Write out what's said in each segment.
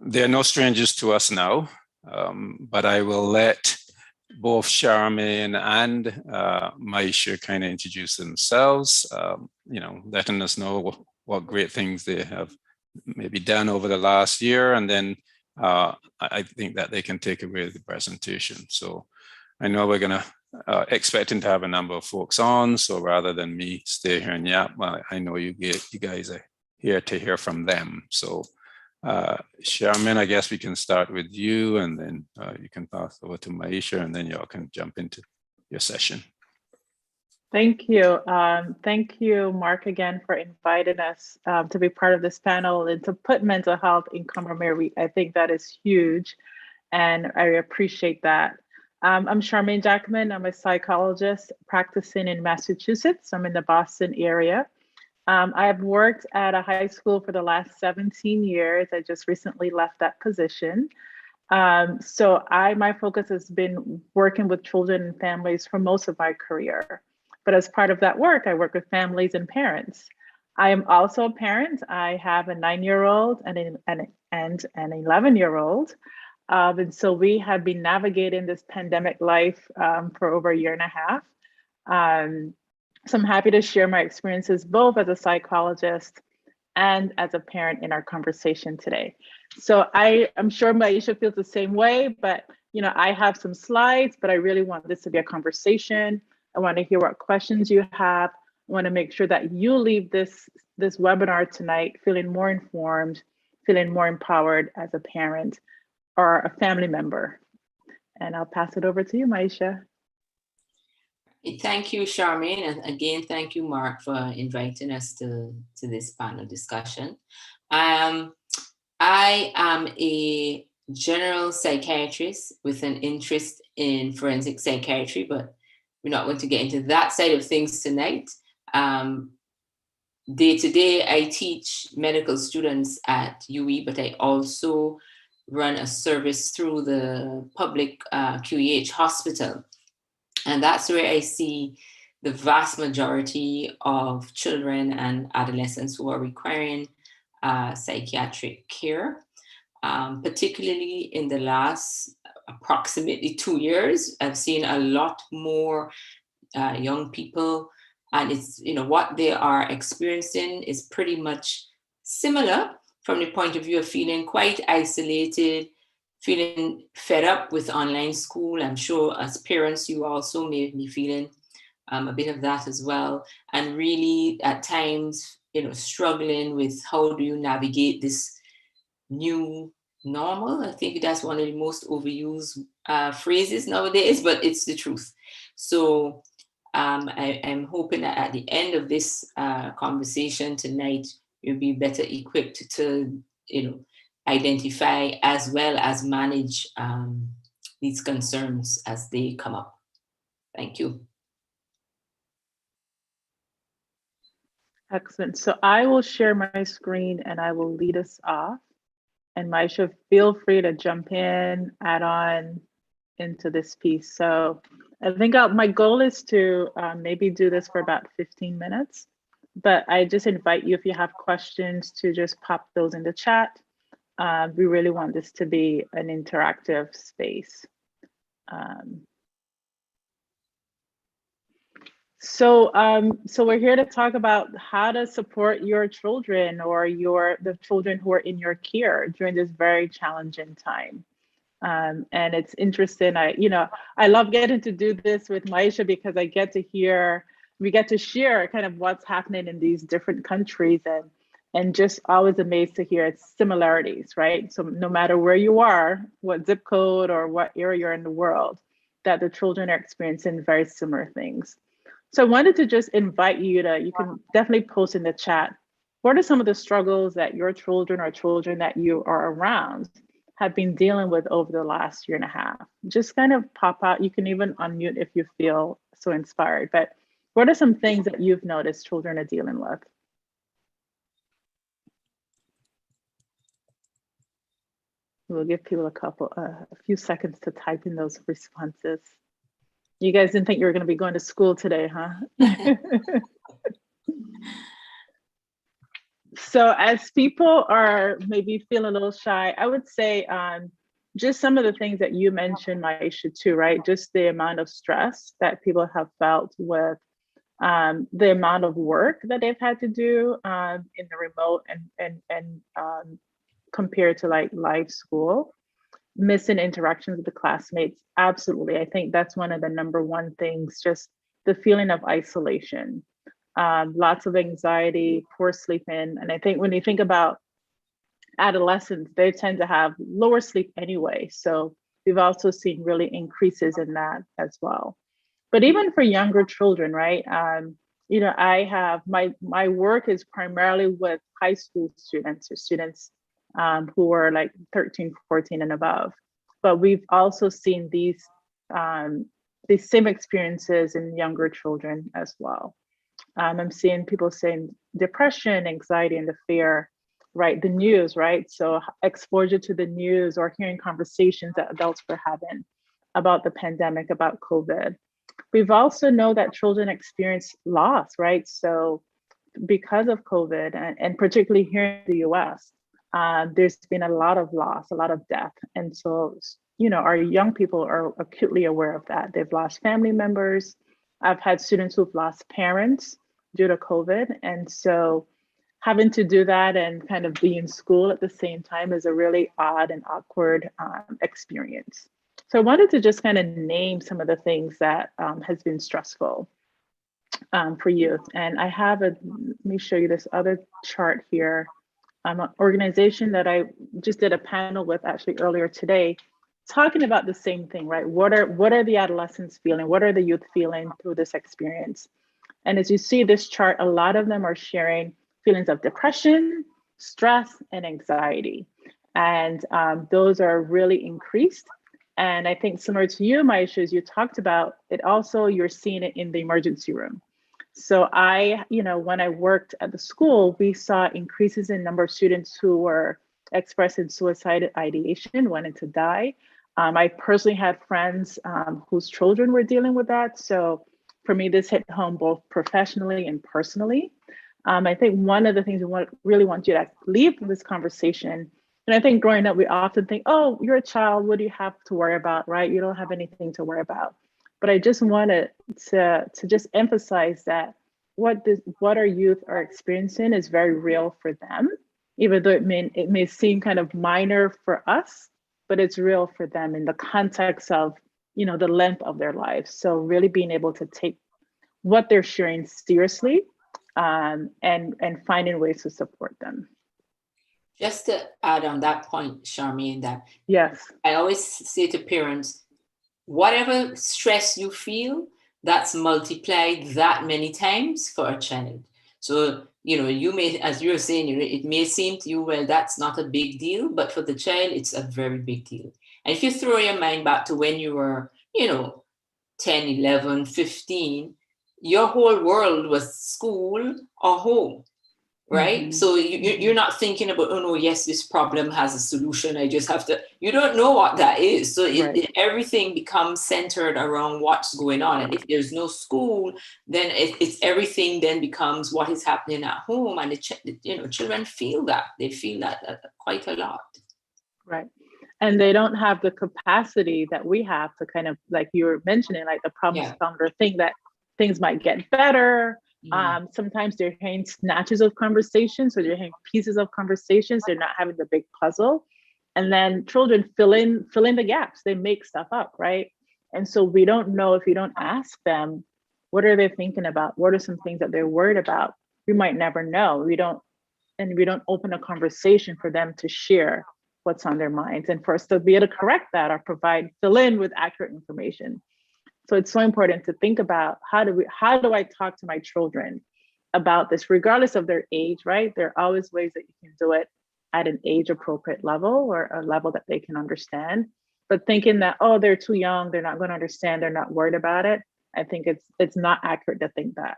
they're no strangers to us now, but I will let both Charmaine and Maisha kind of introduce themselves, letting us know what great things they have maybe done over the last year, and then I think that they can take away the presentation. So I know we're going to expecting to have a number of folks on, so rather than me stay here and yap, well, I know you guys are here to hear from them. So Charmaine, I guess we can start with you, and then you can pass over to Maisha, and then y'all can jump into your session. Thank you. Thank you, Mark, again, for inviting us to be part of this panel and to put mental health in Combermere. I think that is huge, and I appreciate that. I'm Charmaine Jackman. I'm a psychologist practicing in Massachusetts. I'm in the Boston area. I've worked at a high school for the last 17 years. I just recently left that position. So my focus has been working with children and families for most of my career. But as part of that work, I work with families and parents. I am also a parent. I have a 9-year-old and an 11-year-old. And so we have been navigating this pandemic life for over a year and a half. So I'm happy to share my experiences both as a psychologist and as a parent in our conversation today. So I'm sure Maisha feels the same way, but I have some slides, but I really want this to be a conversation. I want to hear what questions you have. I want to make sure that you leave this webinar tonight feeling more informed, feeling more empowered as a parent or a family member. And I'll pass it over to you, Maisha. Thank you, Charmaine. And again, thank you, Mark, for inviting us to this panel discussion. I am a general psychiatrist with an interest in forensic psychiatry, but we're not going to get into that side of things tonight. Day to day, I teach medical students at UE, but I also run a service through the public QEH hospital. And that's where I see the vast majority of children and adolescents who are requiring psychiatric care. Particularly in the last approximately 2 years, I've seen a lot more young people, and it's, what they are experiencing is pretty much similar from the point of view of feeling quite isolated, feeling fed up with online school. I'm sure as parents, you also may be feeling a bit of that as well. And really at times, struggling with how do you navigate this new normal. I think that's one of the most overused phrases nowadays, but it's the truth. So I'm hoping that at the end of this conversation tonight, you'll be better equipped to, identify as well as manage these concerns as they come up. Thank you. Excellent. So I will share my screen and I will lead us off. And Maisha, feel free to jump in, add on into this piece. So I think my goal is to maybe do this for about 15 minutes, but I just invite you, if you have questions, to just pop those in the chat. We really want this to be an interactive space. So we're here to talk about how to support your children or the children who are in your care during this very challenging time. And it's interesting. I love getting to do this with Maisha because we get to share kind of what's happening in these different countries, and just always amazed to hear its similarities, right? So no matter where you are, what zip code or what area you're in the world, that the children are experiencing very similar things. So I wanted to just invite you can definitely post in the chat, what are some of the struggles that your children or children that you are around have been dealing with over the last year and a half? Just kind of pop out. You can even unmute if you feel so inspired, but what are some things that you've noticed children are dealing with? We'll give people a few seconds to type in those responses. You guys didn't think you were going to be going to school today, huh? So as people are maybe feeling a little shy, I would say just some of the things that you mentioned, Maisha, too, right? Just the amount of stress that people have felt with the amount of work that they've had to do in the remote and compared to like live school, missing interactions with the classmates. Absolutely. I think that's one of the number one things, just the feeling of isolation, lots of anxiety, poor sleeping. And I think when you think about adolescents, they tend to have lower sleep anyway. So we've also seen really increases in that as well. But even for younger children, right? I have my work is primarily with high school students or students who are like 13, 14 and above. But we've also seen these same experiences in younger children as well. I'm seeing people saying depression, anxiety, and the fear, right? The news, right? So exposure to the news or hearing conversations that adults were having about the pandemic, about COVID. We've also know that children experience loss, right? So because of COVID, and particularly here in the US, there's been a lot of loss, a lot of death. And so, our young people are acutely aware of that. They've lost family members. I've had students who've lost parents due to COVID. And so having to do that and kind of be in school at the same time is a really odd and awkward experience. So I wanted to just kind of name some of the things that has been stressful for youth. And I have let me show you this other chart here. An organization that I just did a panel with actually earlier today, talking about the same thing, right? What are the adolescents feeling? What are the youth feeling through this experience? And as you see this chart, a lot of them are sharing feelings of depression, stress, and anxiety. And those are really increased. And I think similar to you, Maisha, as you talked about, it also, you're seeing it in the emergency room. So when I worked at the school, we saw increases in number of students who were expressing suicide ideation, wanting to die. I personally had friends whose children were dealing with that. So for me, this hit home both professionally and personally. I think one of the things we really want you to leave from this conversation, and I think growing up, we often think, oh, you're a child, what do you have to worry about, right? You don't have anything to worry about. But I just wanted to just emphasize that what our youth are experiencing is very real for them, even though it may seem kind of minor for us, but it's real for them in the context of the length of their lives. So really being able to take what they're sharing seriously, and finding ways to support them. Just to add on that point, Charmaine, that yes, I always say to parents, whatever stress you feel, that's multiplied that many times for a child. So, you may, as you're saying, it may seem to you, well, that's not a big deal, but for the child, it's a very big deal. And if you throw your mind back to when you were, 10, 11, 15, your whole world was school or home. Right? Mm-hmm. So you're not thinking about, oh no, yes, this problem has a solution. I just have to, you don't know what that is. So everything becomes centered around what's going on. And if there's no school, then it's everything then becomes what is happening at home. And children feel that. They feel that quite a lot. Right. And they don't have the capacity that we have to kind of, like you were mentioning, like the problem solver thing, that things might get better. Sometimes they're hearing snatches of conversations, or they're hearing pieces of conversations. They're not having the big puzzle. And then children fill in the gaps. They make stuff up, right? And so we don't know, if you don't ask them, what are they thinking about? What are some things that they're worried about? We might never know. We don't open a conversation for them to share what's on their minds, and for us to be able to correct that or fill in with accurate information. So it's so important to think about, how do I talk to my children about this, regardless of their age, right? There are always ways that you can do it at an age appropriate level, or a level that they can understand. But thinking that, oh, they're too young, they're not going to understand, they're not worried about it, I think it's not accurate to think that.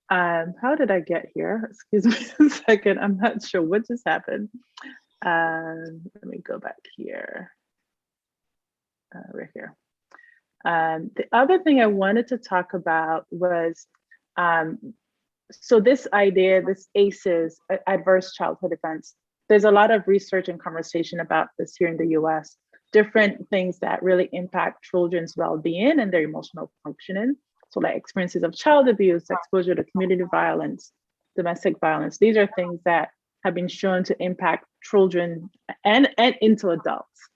How did I get here? Excuse me a second. I'm not sure what just happened. Let me go back here. Right here. The other thing I wanted to talk about was so this idea, this ACEs, adverse childhood events, there's a lot of research and conversation about this here in the US, different things that really impact children's well-being and their emotional functioning. So like experiences of child abuse, exposure to community violence, domestic violence. These are things that have been shown to impact children and into adults.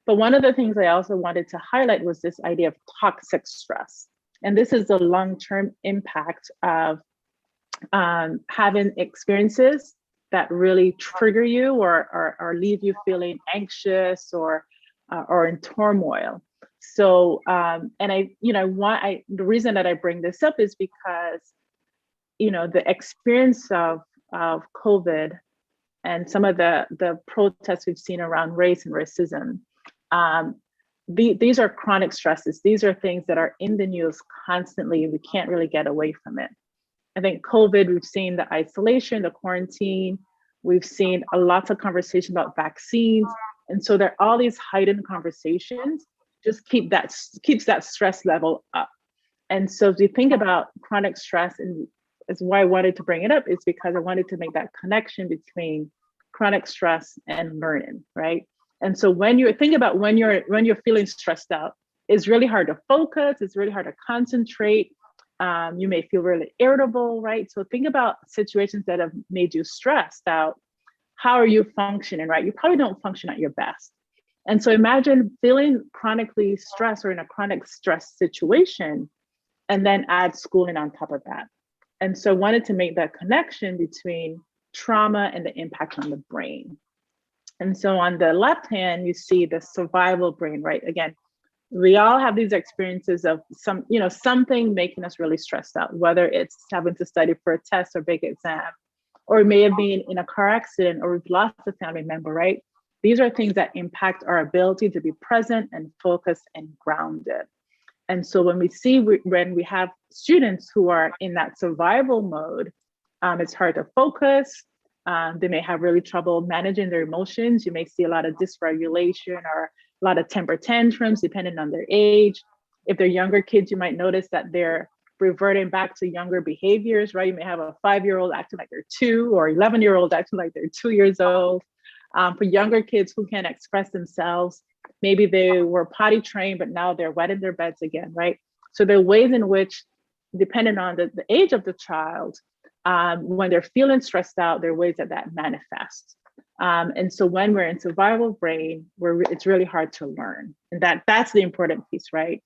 But one of the things I also wanted to highlight was this idea of toxic stress. And this is the long-term impact of having experiences that really trigger you or leave you feeling anxious or in turmoil. So, and the reason that I bring this up is because, the experience of COVID and some of the protests we've seen around race and racism, these are chronic stresses. These are things that are in the news constantly. We can't really get away from it. I think COVID, we've seen the isolation, the quarantine, we've seen a lot of conversation about vaccines. And so there are all these heightened conversations, just keeps that stress level up. And so if you think about chronic stress, and is why I wanted to bring it up, is because I wanted to make that connection between chronic stress and learning, right? And so when you think about when you're feeling stressed out, it's really hard to focus, it's really hard to concentrate. You may feel really irritable, right? So think about situations that have made you stressed out. How are you functioning, right? You probably don't function at your best. And so imagine feeling chronically stressed or in a chronic stress situation, and then add schooling on top of that. And so I wanted to make that connection between trauma and the impact on the brain. And so on the left hand, you see the survival brain, right? Again, we all have these experiences of something making us really stressed out, whether it's having to study for a test or big exam, or it may have been in a car accident, or we've lost a family member, right? These are things that impact our ability to be present and focused and grounded. And so when we have students who are in that survival mode, it's hard to focus. They may have really trouble managing their emotions. You may see a lot of dysregulation or a lot of temper tantrums, depending on their age. If they're younger kids, you might notice that they're reverting back to younger behaviors, right? You may have a 5-year-old acting like they're 2, or 11-year-old acting like they're 2 years old. For younger kids who can't express themselves, maybe they were potty trained, but now they're wet in their beds again, right? So there are ways in which, depending on the age of the child, when they're feeling stressed out, there are ways that manifests. And so when we're in survival brain, it's really hard to learn. And that's the important piece, right?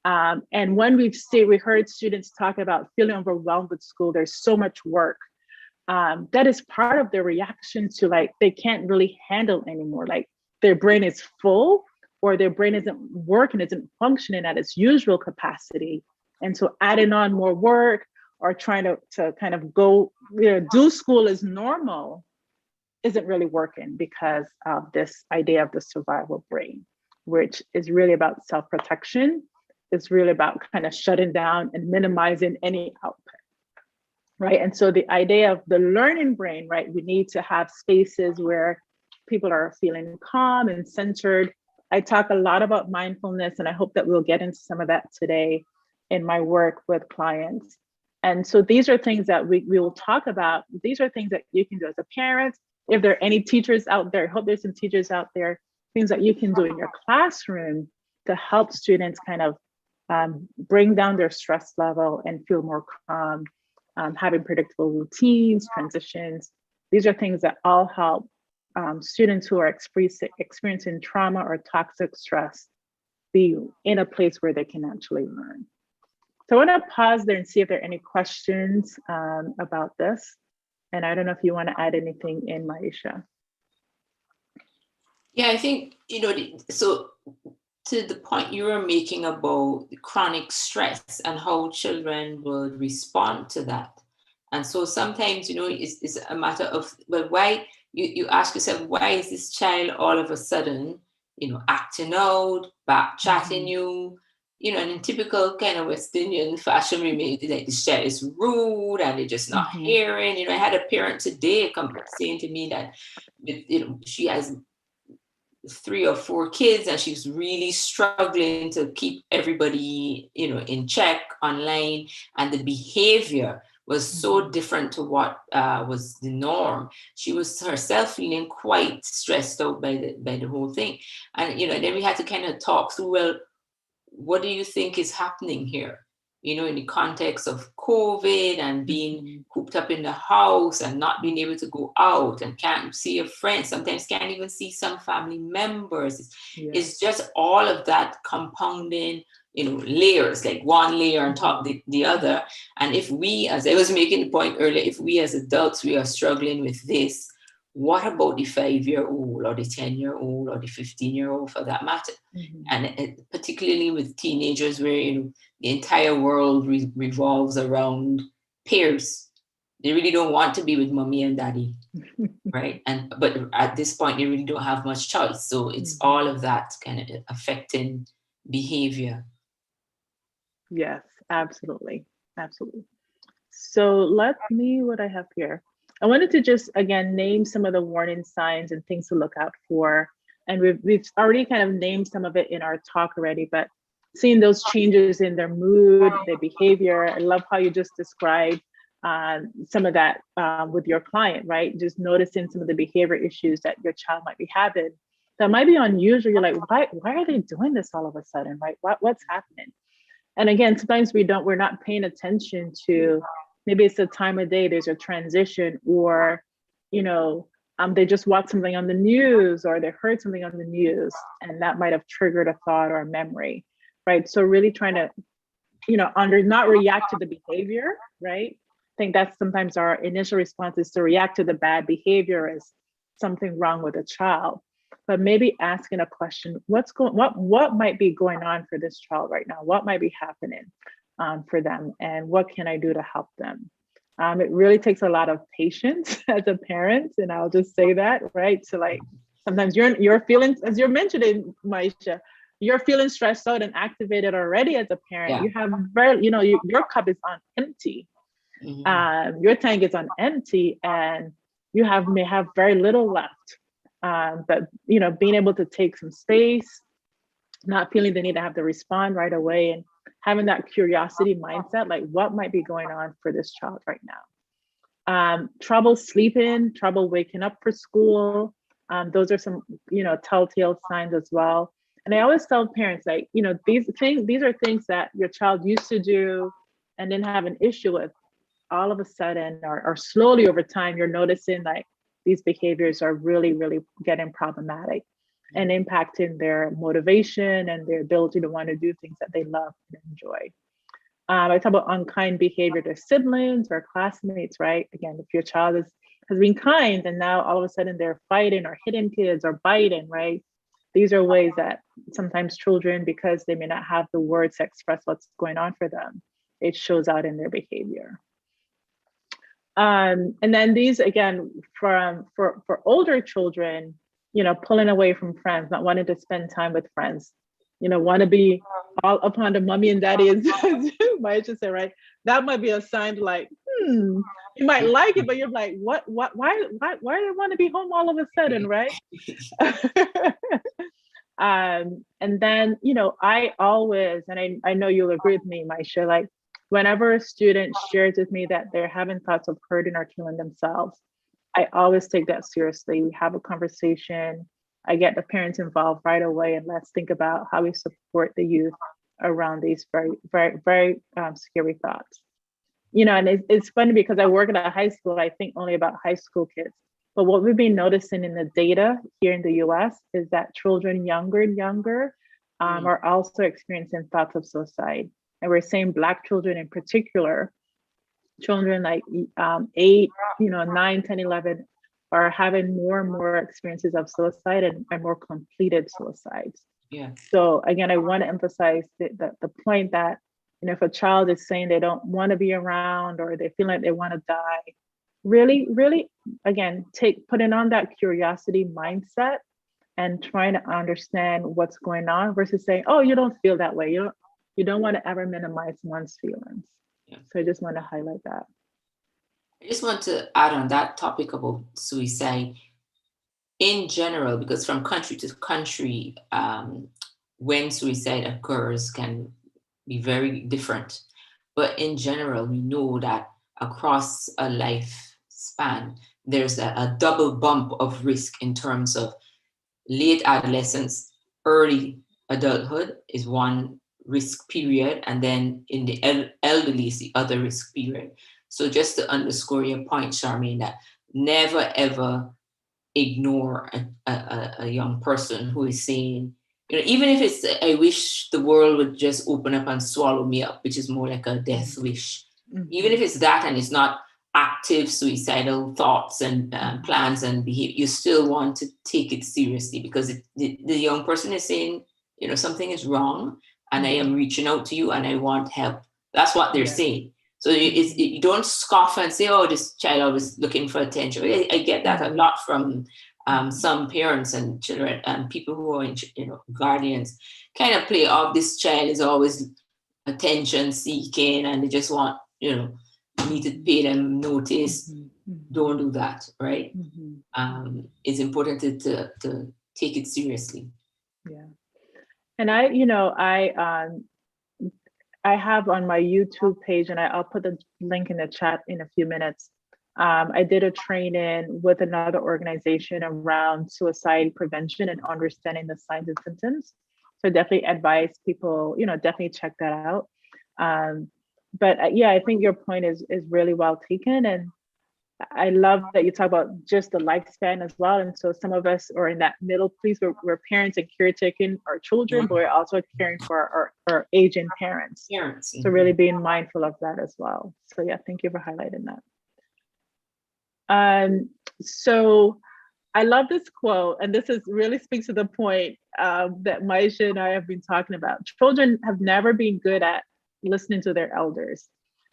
And when we heard students talk about feeling overwhelmed with school, there's so much work. That is part of their reaction to, like, they can't really handle anymore. Like, their brain is full, or their brain isn't working, isn't functioning at its usual capacity. And so adding on more work or trying to kind of go, do school as normal isn't really working because of this idea of the survival brain, which is really about self-protection. It's really about kind of shutting down and minimizing any output, right? And so the idea of the learning brain, right? We need to have spaces where people are feeling calm and centered. I talk a lot about mindfulness, and I hope that we'll get into some of that today in my work with clients. And so these are things that we will talk about. These are things that you can do as a parent. If there are any teachers out there, I hope there's some teachers out there, things that you can do in your classroom to help students kind of bring down their stress level and feel more calm, having predictable routines, transitions. These are things that all help students who are experiencing trauma or toxic stress be in a place where they can actually learn. So I want to pause there and see if there are any questions about this. And I don't know if you want to add anything in, Maisha. Yeah, I think, so to the point you were making about chronic stress and how children would respond to that. And so sometimes, it's a matter of, well, why, you ask yourself, why is this child all of a sudden, acting out, back chatting you, and in typical kind of West Indian fashion, we made like this child is rude and they're just not hearing. I had a parent today come saying to me that, she has 3 or 4 kids and she's really struggling to keep everybody, in check online, and the behavior was so different to what was the norm. She was herself feeling quite stressed out by the whole thing. And, then we had to kind of talk through, well, what do you think is happening here? In the context of COVID and being cooped up in the house and not being able to go out and can't see a friend, sometimes can't even see some family members. It's just all of that compounding, layers, like one layer on top of the other. And if we, as I was making the point earlier, if we as adults, we are struggling with this, what about the 5-year-old or the 10-year-old or the 15-year-old for that matter? And particularly with teenagers where, the entire world revolves around peers. They really don't want to be with mommy and daddy, right? But at this point, they really don't have much choice. So it's all of that kind of affecting behavior. Yes, absolutely. Absolutely. So what I have here. I wanted to just, again, name some of the warning signs and things to look out for. And we've already kind of named some of it in our talk already, but seeing those changes in their mood, their behavior. I love how you just described some of that with your client, right? Just noticing some of the behavior issues that your child might be having that might be unusual. You're like, why are they doing this all of a sudden, right? What's happening? And again, sometimes we're not paying attention to, maybe it's the time of day, there's a transition, or, they just watched something on the news, or they heard something on the news, and that might have triggered a thought or a memory, right? So really trying to, not react to the behavior, right? I think that's sometimes our initial response is to react to the bad behavior as something wrong with a child, but maybe asking a question, what might be going on for this child right now? What might be happening for them, and what can I do to help them? It really takes a lot of patience as a parent, and I'll just say that, right? So like sometimes you're feeling, as you're mentioning, Maisha, you're feeling stressed out and activated already as a parent. You have your cup is on empty. Your tank is on empty, and you may have very little left. But being able to take some space, not feeling the need to have to respond right away, and having that curiosity mindset, like what might be going on for this child right now. Trouble sleeping, trouble waking up for school. Those are some, telltale signs as well. And I always tell parents, like, these are things that your child used to do and didn't have an issue with. All of a sudden, or slowly over time, you're noticing like these behaviors are really, really getting problematic and impacting their motivation and their ability to want to do things that they love and enjoy. I talk about unkind behavior to siblings or classmates, right? Again, if your child has been kind and now all of a sudden they're fighting or hitting kids or biting, right? These are ways that sometimes children, because they may not have the words to express what's going on for them, it shows out in their behavior. And then these, again, for older children, pulling away from friends, not wanting to spend time with friends, want to be all upon the mommy and daddy, as might just say, right? That might be a sign like, you might like it, but you're like, why do they want to be home all of a sudden, right? And then, I always, and I know you'll agree with me, Maisha, like whenever a student shares with me that they're having thoughts of hurting or killing themselves, I always take that seriously. We have a conversation. I get the parents involved right away, and let's think about how we support the youth around these very, very, very scary thoughts. And it's funny because I work at a high school, I think only about high school kids. But what we've been noticing in the data here in the US is that children younger and younger are also experiencing thoughts of suicide. And we're saying Black children in particular, children like 8, 9, 10, 11 are having more and more experiences of suicide and more completed suicides. Yeah. So again, I want to emphasize the point that, if a child is saying they don't want to be around or they feel like they want to die, really, really, again, putting on that curiosity mindset and trying to understand what's going on versus saying, oh, you don't feel that way. You don't want to ever minimize one's feelings. Yeah. So I just want to highlight that. I just want to add on that topic about suicide in general, because from country to country, when suicide occurs can be very different. But in general, we know that across a lifespan, there's a double bump of risk in terms of late adolescence, early adulthood is one risk period, and then in the elderly is the other risk period. So just to underscore your point, Charmaine, that never ever ignore a young person who is saying, even if it's, I wish the world would just open up and swallow me up, which is more like a death wish. Even if it's that and it's not active suicidal thoughts and plans and behavior, you still want to take it seriously, because the young person is saying, something is wrong and I am reaching out to you and I want help. That's what they're saying. So you don't scoff and say, oh, this child always looking for attention. I get that a lot from some parents and children and people who are, guardians, kind of play off, this child is always attention seeking and they just want, me to pay them notice. Don't do that, right? It's important to take it seriously. Yeah. And I have on my YouTube page, and I'll put the link in the chat in a few minutes. I did a training with another organization around suicide prevention and understanding the signs and symptoms. So definitely advise people, definitely check that out. But yeah, I think your point is really well taken. And I love that you talk about just the lifespan as well. And so some of us are in that middle place where we're parents and caretaking our children, but we're also caring for our aging parents. So really being mindful of that as well. So yeah, thank you for highlighting that. So I love this quote, and this really speaks to the point that Maisha and I have been talking about. Children have never been good at listening to their elders,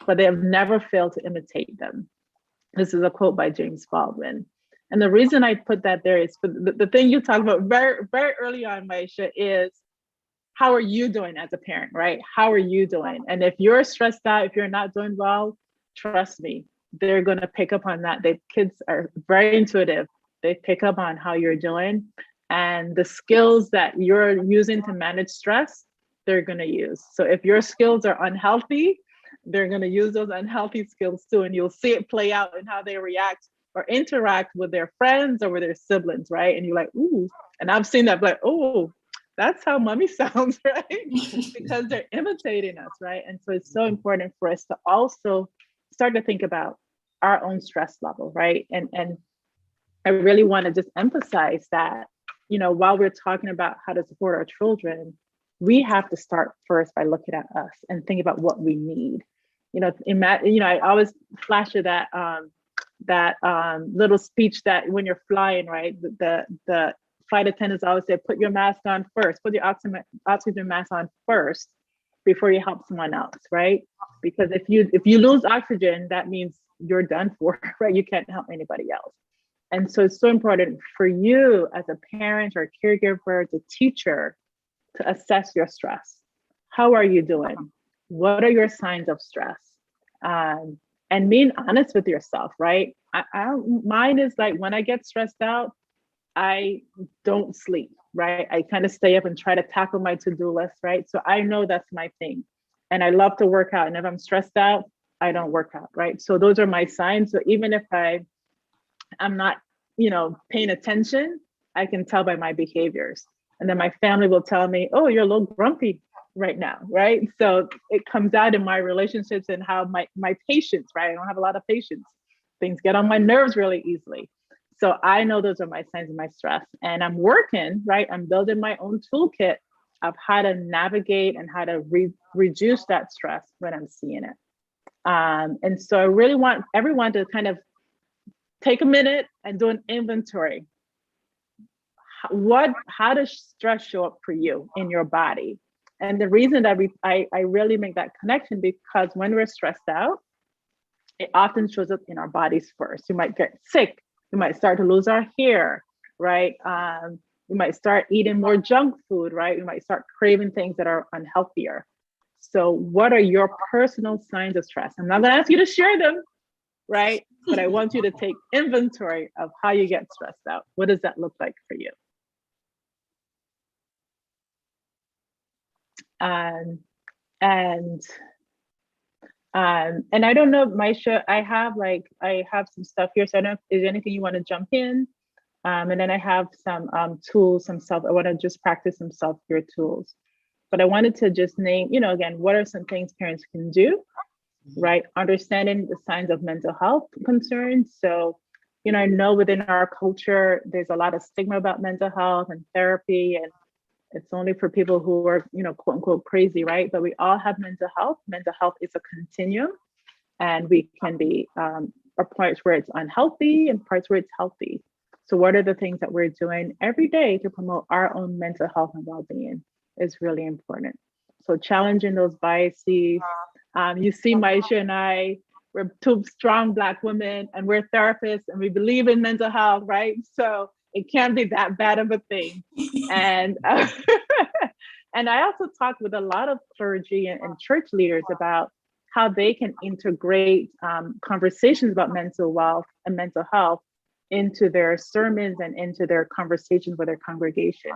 but they have never failed to imitate them. This is a quote by James Baldwin. And the reason I put that there is the thing you talked about very, very early on, Maisha, is how are you doing as a parent, right? How are you doing? And if you're stressed out, if you're not doing well, trust me, they're going to pick up on that. Kids are very intuitive. They pick up on how you're doing, and the skills that you're using to manage stress, they're going to use. So if your skills are unhealthy, they're going to use those unhealthy skills too. And you'll see it play out in how they react or interact with their friends or with their siblings, right? And you're like, ooh, and I've seen that, like, oh, that's how mommy sounds, right? Because they're imitating us, right? And so it's so important for us to also start to think about our own stress level, right? And I really want to just emphasize that, while we're talking about how to support our children, we have to start first by looking at us and think about what we need. I always flash you that little speech that when you're flying, right? The flight attendants always say, put your mask on first, put your oxygen mask on first before you help someone else, right? Because if you lose oxygen, that means you're done for, right? You can't help anybody else. And so it's so important for you as a parent or a caregiver, as a teacher, to assess your stress. How are you doing? What are your signs of stress? And being honest with yourself, right? Mine is like, when I get stressed out, I don't sleep, right? I kind of stay up and try to tackle my to-do list, right? So I know that's my thing. And I love to work out. And if I'm stressed out, I don't work out, right? So those are my signs. So even if I'm not, paying attention, I can tell by my behaviors. And then my family will tell me, oh, you're a little grumpy right now, right? So it comes out in my relationships and how my patience, right? I don't have a lot of patience. Things get on my nerves really easily. So I know those are my signs of my stress. And I'm working, right? I'm building my own toolkit of how to navigate and how to reduce that stress when I'm seeing it. And so I really want everyone to kind of take a minute and do an inventory. How does stress show up for you in your body? And the reason that I really make that connection, because when we're stressed out, it often shows up in our bodies first. You might get sick. We might start to lose our hair, right? We might start eating more junk food, right? We might start craving things that are unhealthier. So what are your personal signs of stress? I'm not going to ask you to share them, right? But I want you to take inventory of how you get stressed out. What does that look like for you? And And I don't know, Maisha, I have some stuff here. So I don't know, is there anything you want to jump in? And then I have some tools, I want to just practice some self-care tools. But I wanted to just name, again, what are some things parents can do, right? Understanding the signs of mental health concerns. So, I know within our culture, there's a lot of stigma about mental health and therapy, and it's only for people who are, quote unquote, crazy, right? But we all have mental health. Mental health is a continuum, and we can be parts where it's unhealthy and parts where it's healthy. So, what are the things that we're doing every day to promote our own mental health and well-being is really important. So, challenging those biases. You see, Maisha and I, we're two strong Black women, and we're therapists, and we believe in mental health, right? So it can't be that bad of a thing. And and I also talked with a lot of clergy and church leaders about how they can integrate conversations about mental wealth and mental health into their sermons and into their conversations with their congregation.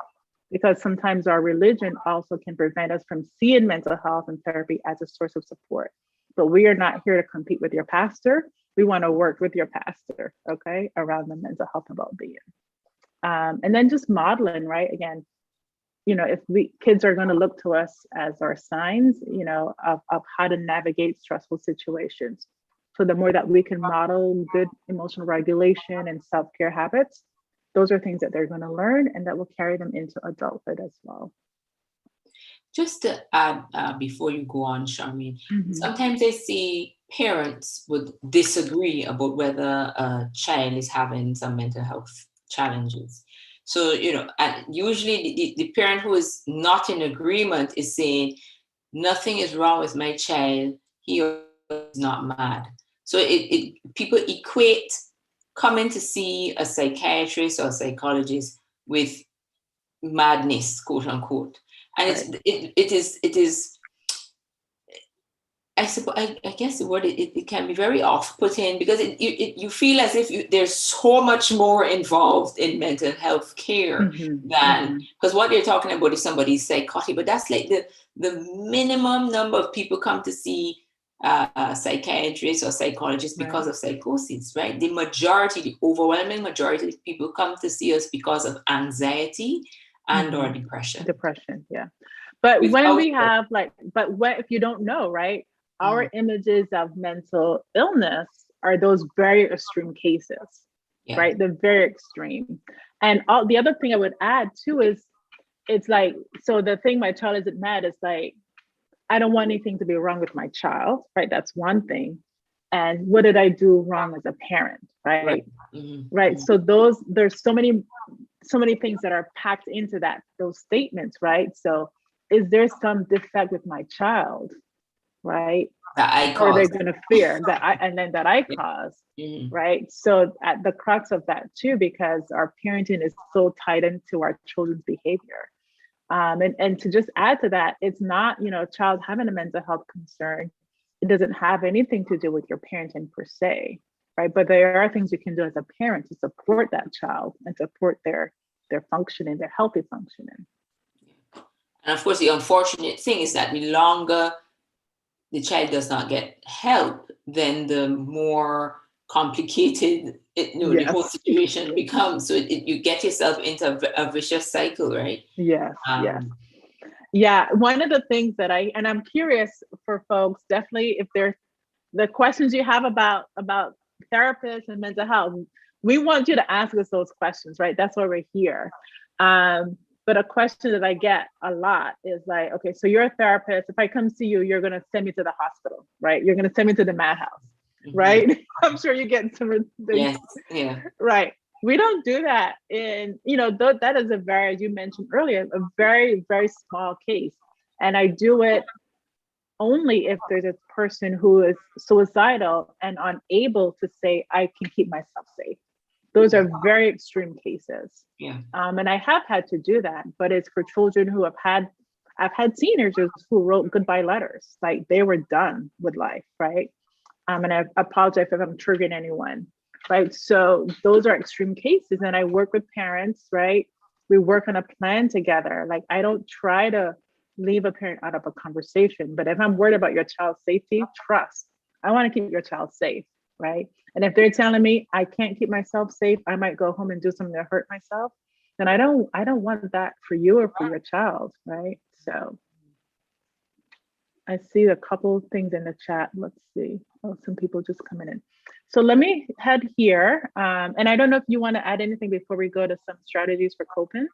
Because sometimes our religion also can prevent us from seeing mental health and therapy as a source of support. But we are not here to compete with your pastor. We want to work with your pastor, okay, around the mental health and well-being. And then just modeling, right? Again, if kids are going to look to us as our signs, of how to navigate stressful situations. So the more that we can model good emotional regulation and self-care habits, those are things that they're going to learn and that will carry them into adulthood as well. Just to add, before you go on, Charmaine, sometimes I see parents would disagree about whether a child is having some mental health challenges. So, and usually the parent who is not in agreement is saying, nothing is wrong with my child, he is not mad. So people equate coming to see a psychiatrist or a psychologist with madness, quote unquote. And right. it is I suppose I guess the word it can be very off-putting because you feel as if there's so much more involved in mental health care than because what you're talking about is somebody's psychotic, but that's like the minimum number of people come to see psychiatrists or psychologists because of psychosis, right? The overwhelming majority of people come to see us because of anxiety and or depression. Yeah. But when we have if you don't know, right? Our images of mental illness are those very extreme cases, right? They're very extreme. And the other thing I would add too is it's like, so the thing my child isn't mad is like, I don't want anything to be wrong with my child, right? That's one thing. And what did I do wrong as a parent, right? Right. So there's so many things that are packed into those statements, right? So is there some defect with my child, right? That I caused. Or they're going to fear that I caused, right? So at the crux of that too, because our parenting is so tied into our children's behavior. And to just add to that, it's not, a child having a mental health concern. It doesn't have anything to do with your parenting per se, right? But there are things you can do as a parent to support that child and support their functioning, their healthy functioning. And of course, the unfortunate thing is that the longer the child does not get help, then the more complicated the whole situation becomes. So you get yourself into a vicious cycle, right? Yes. Yeah. One of the things that I'm curious for folks, definitely if there's the questions you have about therapists and mental health, we want you to ask us those questions, right? That's why we're here. But a question that I get a lot is like, okay, so you're a therapist. If I come see you, you're going to send me to the hospital, right? You're going to send me to the madhouse, right? I'm sure you get some. Yes. Yeah. Right. We don't do that that is as you mentioned earlier, a very, very small case. And I do it only if there's a person who is suicidal and unable to say, I can keep myself safe. Those are very extreme cases. Yeah. And I have had to do that, but it's for children who I've had seniors who wrote goodbye letters, like they were done with life, right? And I apologize if I'm triggering anyone, right? So those are extreme cases. And I work with parents, right? We work on a plan together. Like I don't try to leave a parent out of a conversation. But if I'm worried about your child's safety, trust. I want to keep your child safe, right? And if they're telling me I can't keep myself safe, I might go home and do something to hurt myself, then I don't want that for you or for your child, right? So I see a couple things in the chat. Let's see. Oh, some people just coming in. So let me head here. And I don't know if you want to add anything before we go to some strategies for coping.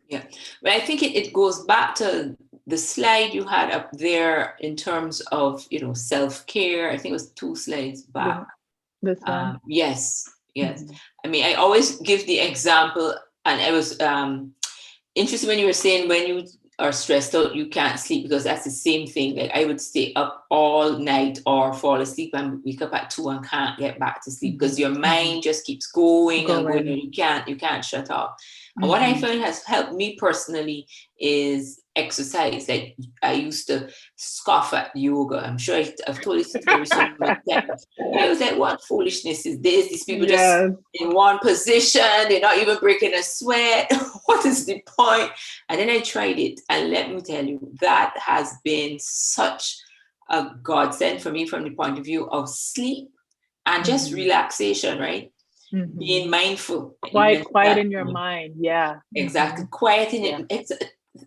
Yeah, but I think it goes back to the slide you had up there in terms of, self-care. I think it was 2 slides back. This one? Yes. I mean, I always give the example, and I was interested when you were saying when you are stressed out, you can't sleep, because that's the same thing. Like, I would stay up all night or fall asleep and wake up at 2 and can't get back to sleep because your mind just keeps going and going, and you can't shut off. And what I found has helped me personally is exercise. Like, I used to scoff at yoga. I'm sure I've told this story so many times. I was like, what foolishness is this? These people just in one position, they're not even breaking a sweat. What is the point? And then I tried it. And let me tell you, that has been such a godsend for me from the point of view of sleep and just relaxation, right? Being mindful. Quiet in your mind. Yeah. Exactly. Quieting it.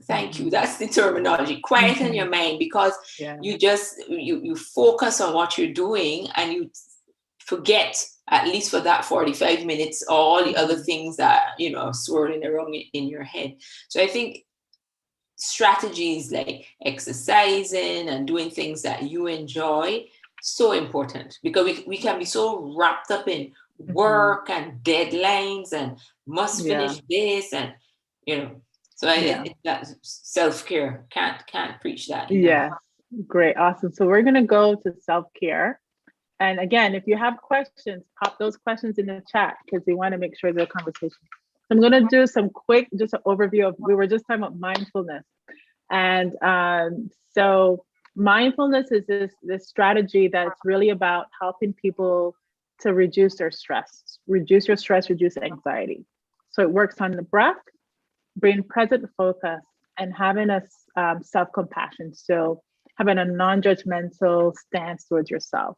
Thank you. That's the terminology. Quieten your mind, because you just you focus on what you're doing and you forget, at least for that 45 minutes, all the other things that are swirling around in your head. So I think strategies like exercising and doing things that you enjoy, so important, because we can be so wrapped up in work and deadlines and must finish this, and so that self-care, can't preach that enough. Yeah, great, awesome. So we're gonna go to self-care, and again, if you have questions, pop those questions in the chat, because we want to make sure the conversation. I'm gonna do some quick, just an overview of, we were just talking about mindfulness, and so mindfulness is this strategy that's really about helping people to reduce their stress, reduce anxiety. So it works on the breath, being present, focus, and having a self-compassion. So having a non-judgmental stance towards yourself.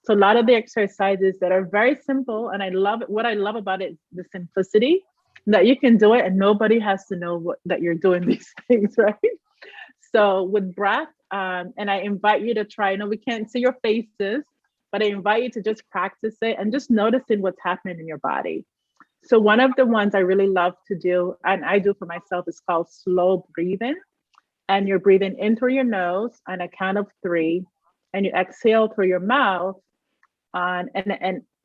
So a lot of the exercises that are very simple, and what I love about it is the simplicity, that you can do it and nobody has to know that you're doing these things, right? So with breath, and I invite you to try, we can't see your faces, but I invite you to just practice it and just noticing what's happening in your body. So one of the ones I really love to do, and I do for myself, is called slow breathing. And you're breathing in through your nose on a count of 3, and you exhale through your mouth and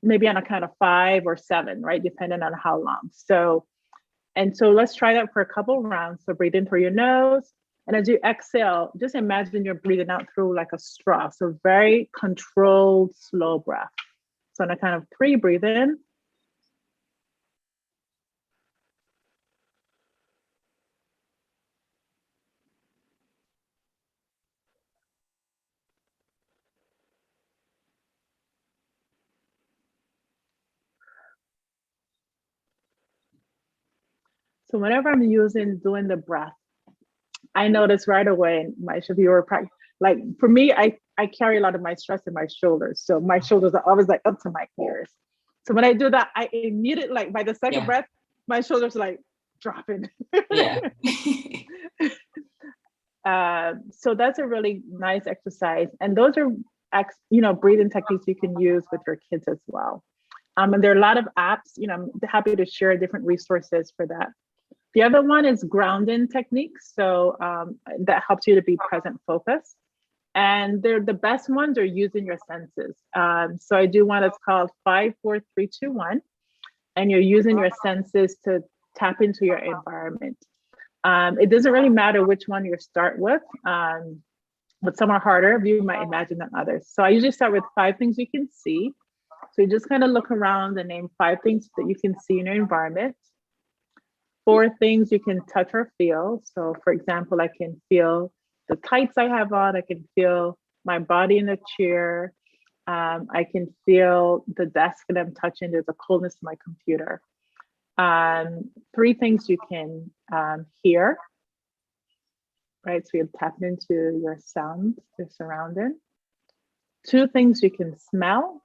maybe on a count of 5 or 7, right? Depending on how long. So let's try that for a couple rounds. So breathe in through your nose. And as you exhale, just imagine you're breathing out through like a straw. So very controlled, slow breath. So on a count of 3, breathe in. So whenever I'm doing the breath, I notice right away, if you were practicing, like for me, I carry a lot of my stress in my shoulders. So my shoulders are always like up to my ears. So when I do that, I immediately, like by the second breath, my shoulders are like dropping. So that's a really nice exercise. And those are, breathing techniques you can use with your kids as well. And there are a lot of apps, I'm happy to share different resources for that. The other one is grounding techniques. So that helps you to be present focused. And they're the best ones are using your senses. So I do one that's called 5, 4, 3, 2, 1. And you're using your senses to tap into your environment. It doesn't really matter which one you start with, but some are harder, you might imagine, than others. So I usually start with 5 things you can see. So you just kind of look around and name 5 things that you can see in your environment. 4 things you can touch or feel. So for example, I can feel the tights I have on, I can feel my body in the chair. I can feel the desk that I'm touching, there's a coldness in my computer. 3 things you can hear. right? So you're tapping into your sound, your surrounding. 2 things you can smell.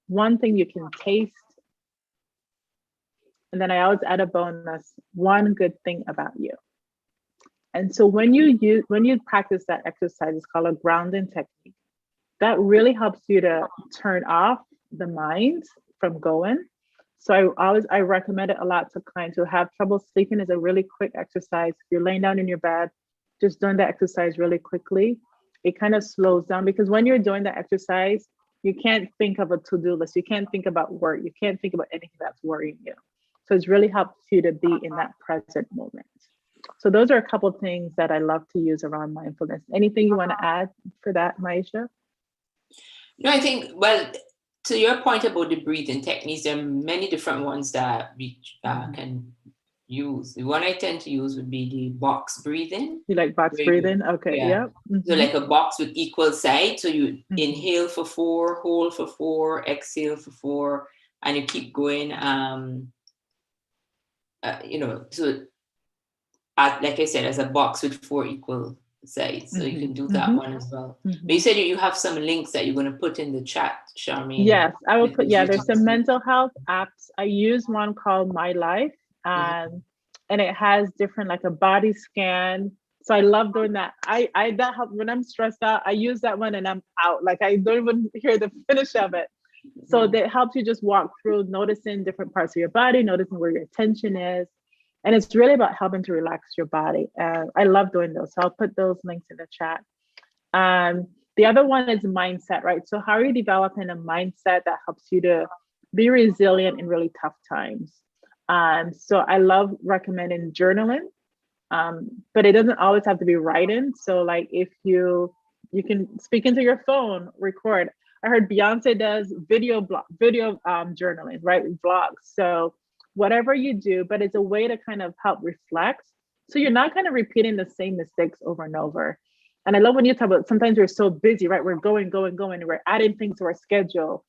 1 thing you can taste. And then I always add a bonus, 1 good thing about you. And so when you practice that exercise, it's called a grounding technique. That really helps you to turn off the mind from going. So I recommend it a lot to clients who have trouble sleeping. Is a really quick exercise. If you're laying down in your bed, just doing that exercise really quickly, it kind of slows down, because when you're doing that exercise, you can't think of a to-do list. You can't think about work. You can't think about anything that's worrying you. So it's really helps you to be in that present moment. So those are a couple of things that I love to use around mindfulness. Anything you want to add for that, Maisha? No, I think, well, to your point about the breathing techniques, there are many different ones that we can use. The one I tend to use would be the box breathing. You like box breathing? Okay, yeah. So like a box with equal sides. So you inhale for 4, hold for 4, exhale for 4, and you keep going. So like I said, as a box with 4 equal sides. So you can do that one as well. But you said you have some links that you're going to put in the chat, Charmaine. Yes, I will put, there's some mental health apps. I use one called My Life, and it has different, like a body scan. So I love doing that. I that helps when I'm stressed out. I use that one and I'm out. Like I don't even hear the finish of it. So that helps you just walk through, noticing different parts of your body, noticing where your attention is. And it's really about helping to relax your body. I love doing those. So I'll put those links in the chat. The other one is mindset, right? So how are you developing a mindset that helps you to be resilient in really tough times? So I love recommending journaling, but it doesn't always have to be writing. So like if you can speak into your phone, record. I heard Beyonce does video journaling, right? Vlogs. So whatever you do, but it's a way to kind of help reflect. So you're not kind of repeating the same mistakes over and over. And I love when you talk about sometimes we're so busy, right? We're going, and we're adding things to our schedule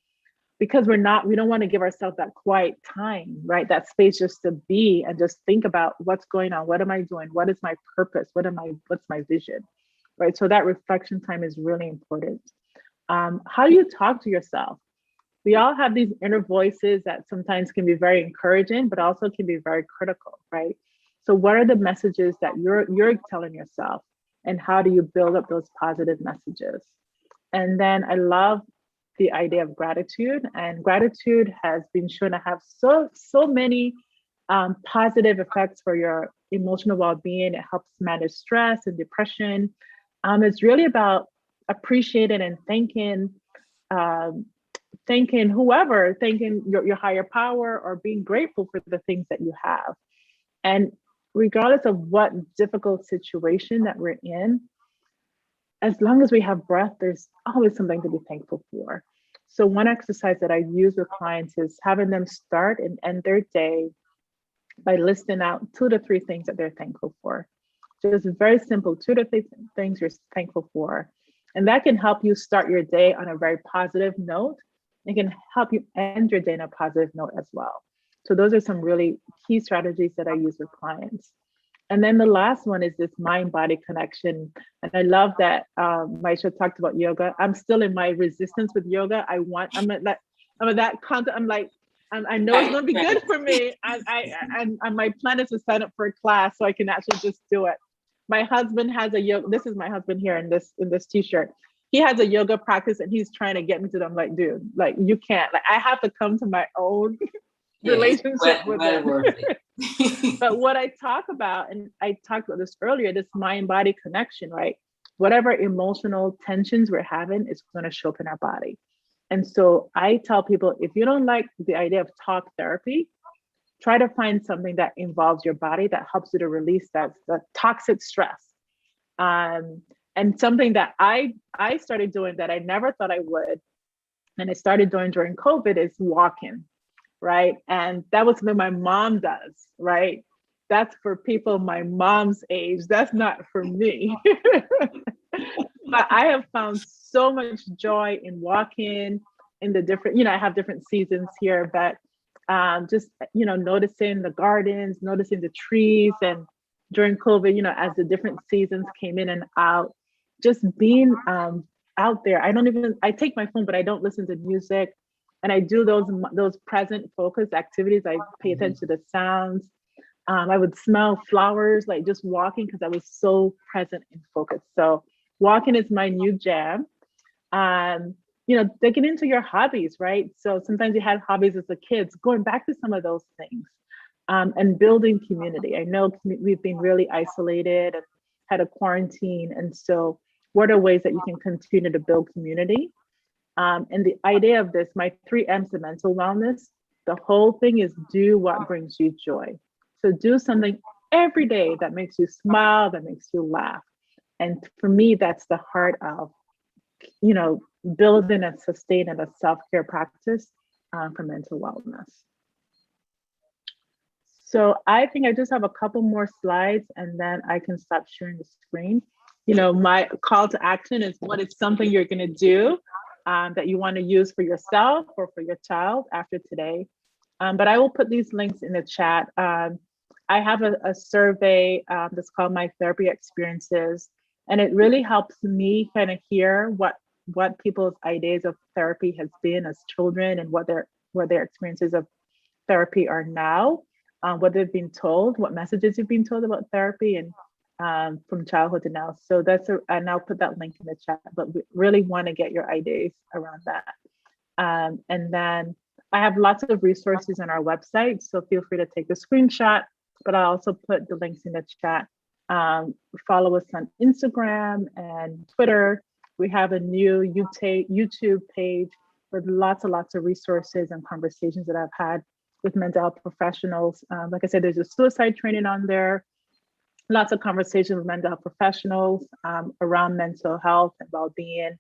because we don't want to give ourselves that quiet time, right? That space just to be and just think about what's going on. What am I doing? What is my purpose? What's my vision, right? So that reflection time is really important. How do you talk to yourself? We all have these inner voices that sometimes can be very encouraging, but also can be very critical, right? So what are the messages that you're telling yourself, and how do you build up those positive messages? And then I love the idea of gratitude, and gratitude has been shown to have so many positive effects for your emotional well-being. It helps manage stress and depression. It's really about appreciating and thanking your higher power, or being grateful for the things that you have. And regardless of what difficult situation that we're in, as long as we have breath, there's always something to be thankful for. So one exercise that I use with clients is having them start and end their day by listing out 2 to 3 things that they're thankful for. Just very simple, 2 to 3 things you're thankful for. And that can help you start your day on a very positive note. It can help you end your day on a positive note as well. So those are some really key strategies that I use with clients. And then the last one is this mind-body connection. And I love that Maisha talked about yoga. I'm still in my resistance with yoga. I'm at that content. I know it's gonna be good for me. And my plan is to sign up for a class so I can actually just do it. My husband has a yoga. This is my husband here in this t-shirt. He has a yoga practice and he's trying to get me to them. Like, dude, like you can't. Like I have to come to my own relationship with it. But what I talk about, and I talked about this earlier, this mind-body connection, right? Whatever emotional tensions we're having is going to show up in our body. And so I tell people, if you don't like the idea of talk therapy, try to find something that involves your body that helps you to release that toxic stress. And something that I started doing that I never thought I would, and I started doing during COVID, is walking, right? And that was something my mom does, right? That's for people my mom's age. That's not for me. But I have found so much joy in walking in the different, I have different seasons here, but just, noticing the gardens, noticing the trees, and during COVID, as the different seasons came in and out, just being out there. I take my phone, but I don't listen to music. And I do those present focus activities. I pay attention to the sounds. I would smell flowers, like just walking, because I was so present and focused. So walking is my new jam. Digging into your hobbies, right? So sometimes you had hobbies as a kid, going back to some of those things, and building community. I know we've been really isolated and had a quarantine. And so what are ways that you can continue to build community? And the idea of this, my 3M's of mental wellness, the whole thing is do what brings you joy. So do something every day that makes you smile, that makes you laugh. And for me, that's the heart of, building and sustaining a self-care practice for mental wellness. So I think I just have a couple more slides and then I can stop sharing the screen. My call to action is, what is something you're going to do that you want to use for yourself or for your child after today? But I will put these links in the chat. I have a survey that's called My Therapy Experiences, and it really helps me kind of hear what people's ideas of therapy has been as children and what their experiences of therapy are now, what they've been told, what messages you've been told about therapy, and from childhood to now. So and I'll put that link in the chat, but we really want to get your ideas around that. And then I have lots of resources on our website, so feel free to take a screenshot, but I also put the links in the chat. Follow us on Instagram and Twitter. We have a new YouTube page with lots and lots of resources and conversations that I've had with mental health professionals. Like I said, there's a suicide training on there. Lots of conversations with mental health professionals around mental health and well-being.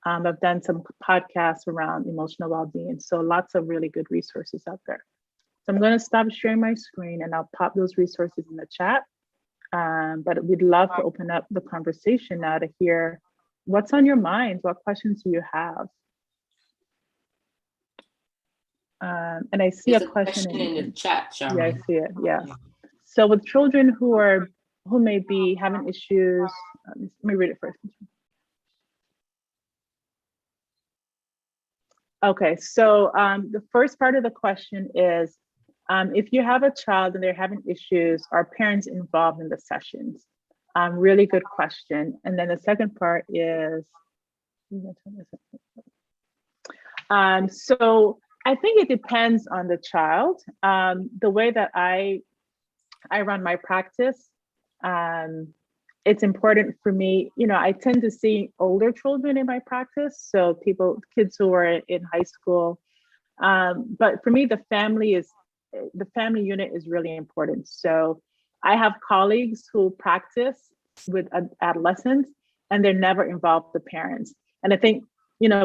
I've done some podcasts around emotional well-being. So lots of really good resources out there. So I'm going to stop sharing my screen and I'll pop those resources in the chat. But we'd love to open up the conversation now to hear what's on your mind. What questions do you have? And I see There's a question in the chat, Sharon. Yeah, I see it. Yeah. So with children who may be having issues, let me read it first. Okay, so the first part of the question is, if you have a child and they're having issues, are parents involved in the sessions? Really good question. And then the second part is, so I think it depends on the child. The way that I run my practice, it's important for me, I tend to see older children in my practice. So kids who are in high school. But for me, the family unit is really important. So I have colleagues who practice with adolescents and they're never involved the parents. And I think,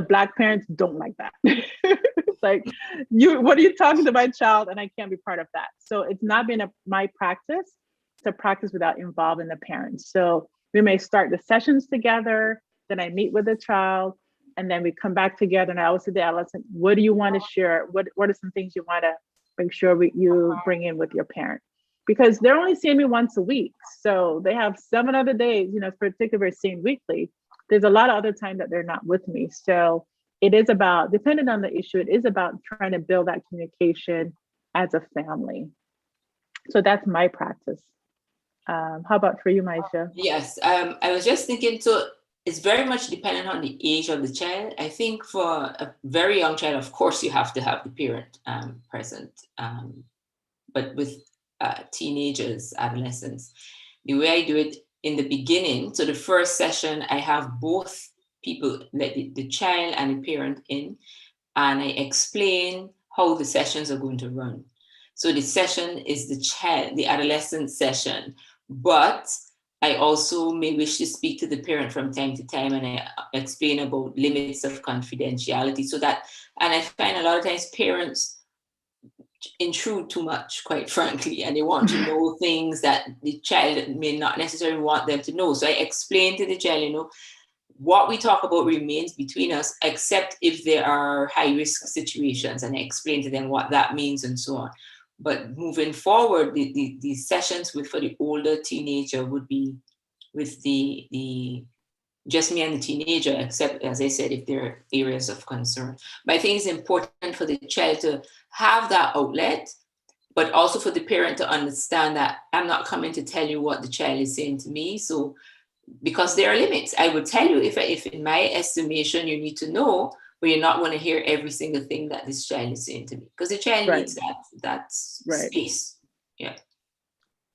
Black parents don't like that. It's like, what are you talking to my child? And I can't be part of that. So it's not been my practice to practice without involving the parents. So we may start the sessions together, then I meet with the child, and then we come back together. And I always say to the adolescent, what do you want to share? What are some things you want to make sure you bring in with your parent? Because they're only seeing me once a week. So they have 7 other days, particularly seeing weekly. There's a lot of other time that they're not with me. So it is about, depending on the issue, it is about trying to build that communication as a family. So that's my practice. How about for you, Maisha? Yes, I was just thinking, so it's very much dependent on the age of the child. I think for a very young child, of course, you have to have the parent present. But with teenagers, adolescents, the way I do it in the beginning, so the first session, I have both people, let the child and the parent in, and I explain how the sessions are going to run. So the session is the adolescent session, but I also may wish to speak to the parent from time to time, and I explain about limits of confidentiality. And I find a lot of times parents intrude too much, quite frankly, and they want to know things that the child may not necessarily want them to know. So I explain to the child, what we talk about remains between us, except if there are high risk situations, and I explain to them what that means and so on. But moving forward, the sessions for the older teenager would be with the just me and the teenager, except, as I said, if there are areas of concern. But I think it's important for the child to have that outlet, but also for the parent to understand that I'm not coming to tell you what the child is saying to me. So, because there are limits, I would tell you if in my estimation you need to know, but you're not going to hear every single thing that this child is saying to me, because the child needs that space. Yeah.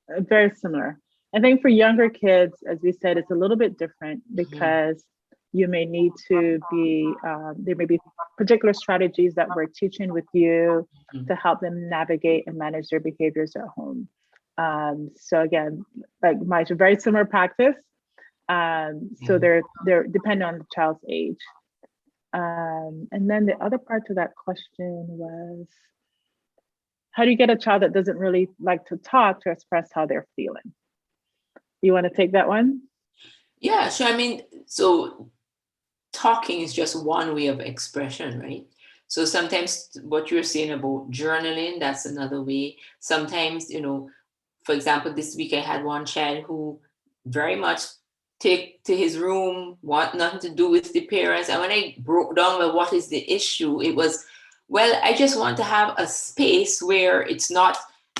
Very similar. I think for younger kids, as we said, it's a little bit different because you may need to be, there may be particular strategies that we're teaching with you to help them navigate and manage their behaviors at home. So again, like my very similar practice. So they're dependent on the child's age. And then the other part to that question was, how do you get a child that doesn't really like to talk to express how they're feeling? You want to take that one? Yeah, sure. I mean, so talking is just one way of expression, right? So sometimes what you're saying about journaling, that's another way. Sometimes, for example, this week I had one child who very much take to his room, want nothing to do with the parents. And when I broke down, well, what is the issue? It was, well, I just want to have a space where it's not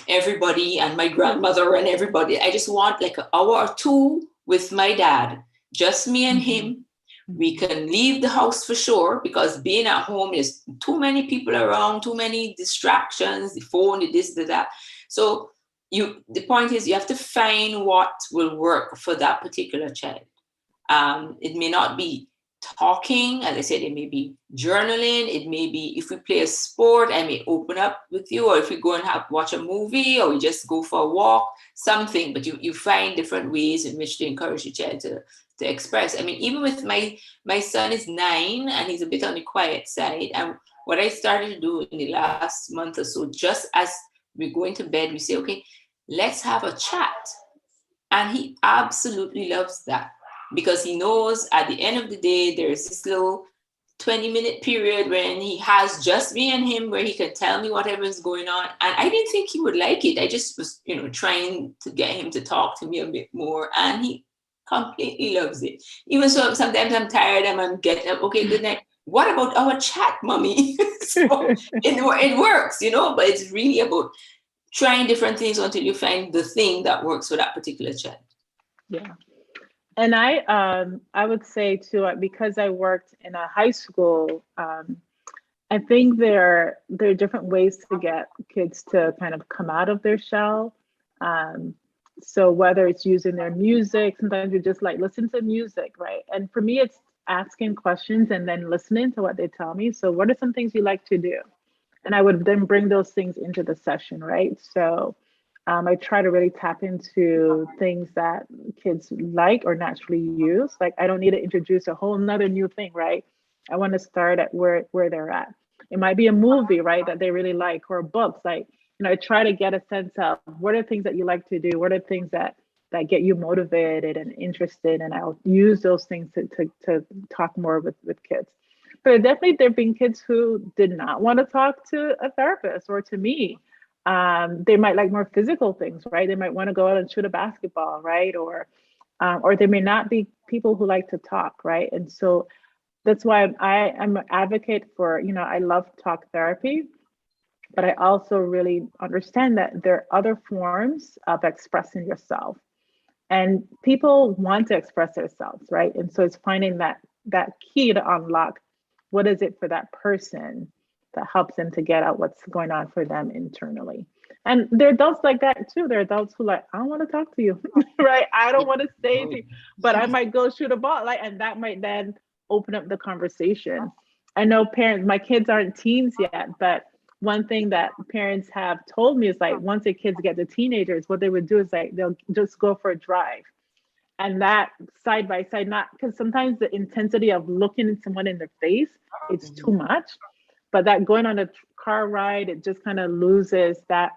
everybody and my grandmother and everybody. I just want like an hour or two with my dad, just me and him. We can leave the house for sure, because being at home is too many people around, too many distractions, the phone, the this, the that. So the point is you have to find what will work for that particular child. It may not be talking, as I said, it may be journaling, it may be if we play a sport, I may open up with you, or if we go and watch a movie, or we just go for a walk, something, but you find different ways in which to encourage your child to express. I mean, even with my son is 9 and he's a bit on the quiet side, and what I started to do in the last month or so, just as we go into bed, we say, okay, let's have a chat. And he absolutely loves that, because he knows at the end of the day, there's this little 20-minute period when he has just me and him where he can tell me whatever's going on. And I didn't think he would like it. I just was, trying to get him to talk to me a bit more. And he completely loves it. Even so, sometimes I'm tired and I'm getting up, okay, good night. What about our chat, mommy? So it works, but it's really about trying different things until you find the thing that works for that particular child. Yeah. And I would say too, because I worked in a high school, I think there are different ways to get kids to kind of come out of their shell. So whether it's using their music, sometimes you just like listen to music, right? And for me, it's asking questions and then listening to what they tell me. So what are some things you like to do? And I would then bring those things into the session, right? So I try to really tap into things that kids like or naturally use. Like I don't need to introduce a whole nother new thing, right? I want to start at where they're at. It might be a movie, right, that they really like, or books. Like, I try to get a sense of what are things that you like to do? What are things that get you motivated and interested? And I'll use those things to talk more with kids. But definitely there have been kids who did not want to talk to a therapist or to me. They might like more physical things, right? They might want to go out and shoot a basketball, right? Or they may not be people who like to talk, right? And so that's why I'm an advocate for, I love talk therapy, but I also really understand that there are other forms of expressing yourself. And people want to express themselves, right? And so it's finding that key to unlock what is it for that person that helps them to get out what's going on for them internally. And there are adults like that too. There are adults who like, I don't want to talk to you, right? I don't want to stay to you, but I might go shoot a ball, and that might then open up the conversation. I know parents, my kids aren't teens yet, but one thing that parents have told me is like, once their kids get to teenagers, what they would do is like, they'll just go for a drive. And that side by side, not because sometimes the intensity of looking at someone in the face, it's too much. But that going on a car ride, it just kind of loses that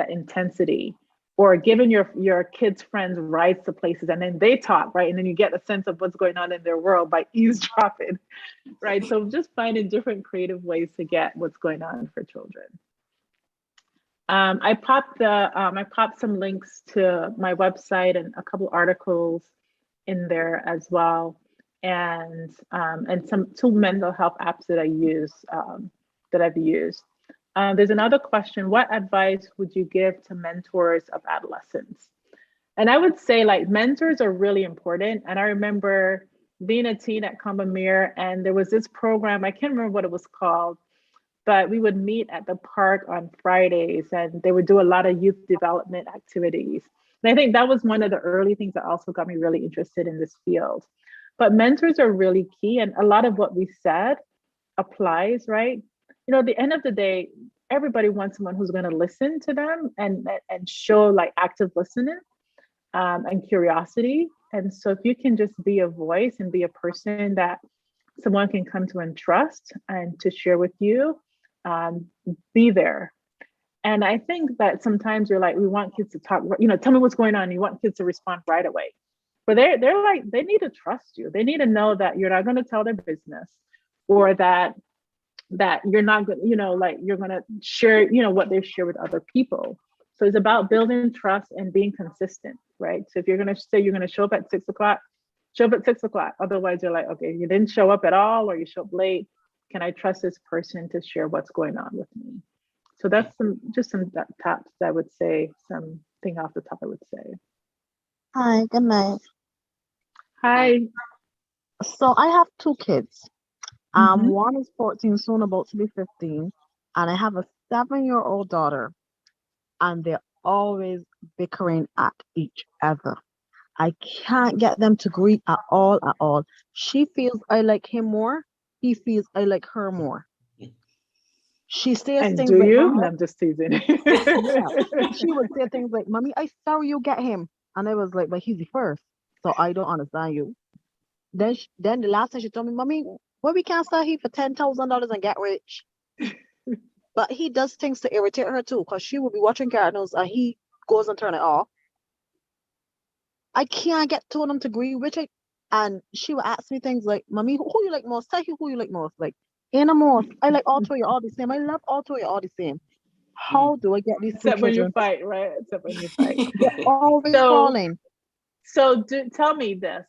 intensity. Or giving your kids' friends rides to places and then they talk, right? And then you get a sense of what's going on in their world by eavesdropping, right? So just finding different creative ways to get what's going on for children. I popped some links to my website and a couple articles in there as well, and some two mental health apps that I've used. There's another question: what advice would you give to mentors of adolescents? And I would say like mentors are really important. And I remember being a teen at Combermere, and there was this program, I can't remember what it was called, but we would meet at the park on Fridays and they would do a lot of youth development activities. And I think that was one of the early things that also got me really interested in this field. But mentors are really key. And a lot of what we said applies, right? You know, at the end of the day, everybody wants someone who's going to listen to them and show like active listening and curiosity. And so if you can just be a voice and be a person that someone can come to and trust and to share with you, be there. And I think that sometimes you're like, we want kids to talk, you know, tell me what's going on. You want kids to respond right away. But they're like, they need to trust you. They need to know that you're not going to tell their business, or that you're not going to, you know, like you're going to share, you know, what they share with other people. So it's about building trust and being consistent, right? So if you're going to say you're going to show up at 6 o'clock, show up at 6 o'clock. Otherwise, you're like, okay, you didn't show up at all, or you show up late. Can I trust this person to share what's going on with me? So that's some tops I would say, something off the top I would say. Hi, good night. Hi. So I have two kids. Mhm. One is 14, soon about to be 15, and I have a 7-year-old daughter, and they're always bickering at each other. I can't get them to agree at all, at all. She feels I like him more. He feels I like her more. She says And things do like, you? "Mommy," No, I'm just teasing. she would say things like, "Mommy, I saw you get him," and I was like, "But he's the first, so I don't understand you." Then the last time she told me, "Mommy, well, we can't sell he for $10,000 and get rich." But he does things to irritate her too, because she will be watching cartoons and he goes and turn it off. I can't get two of them to agree, and she would ask me things like, "Mommy, who you like most? Tell you who you like most." Like, animals, I like all two of you all the same. I love all two of you all the same. How do I get these two Except when you children? fight, right? Except when you fight. They're always So, falling. so tell me this.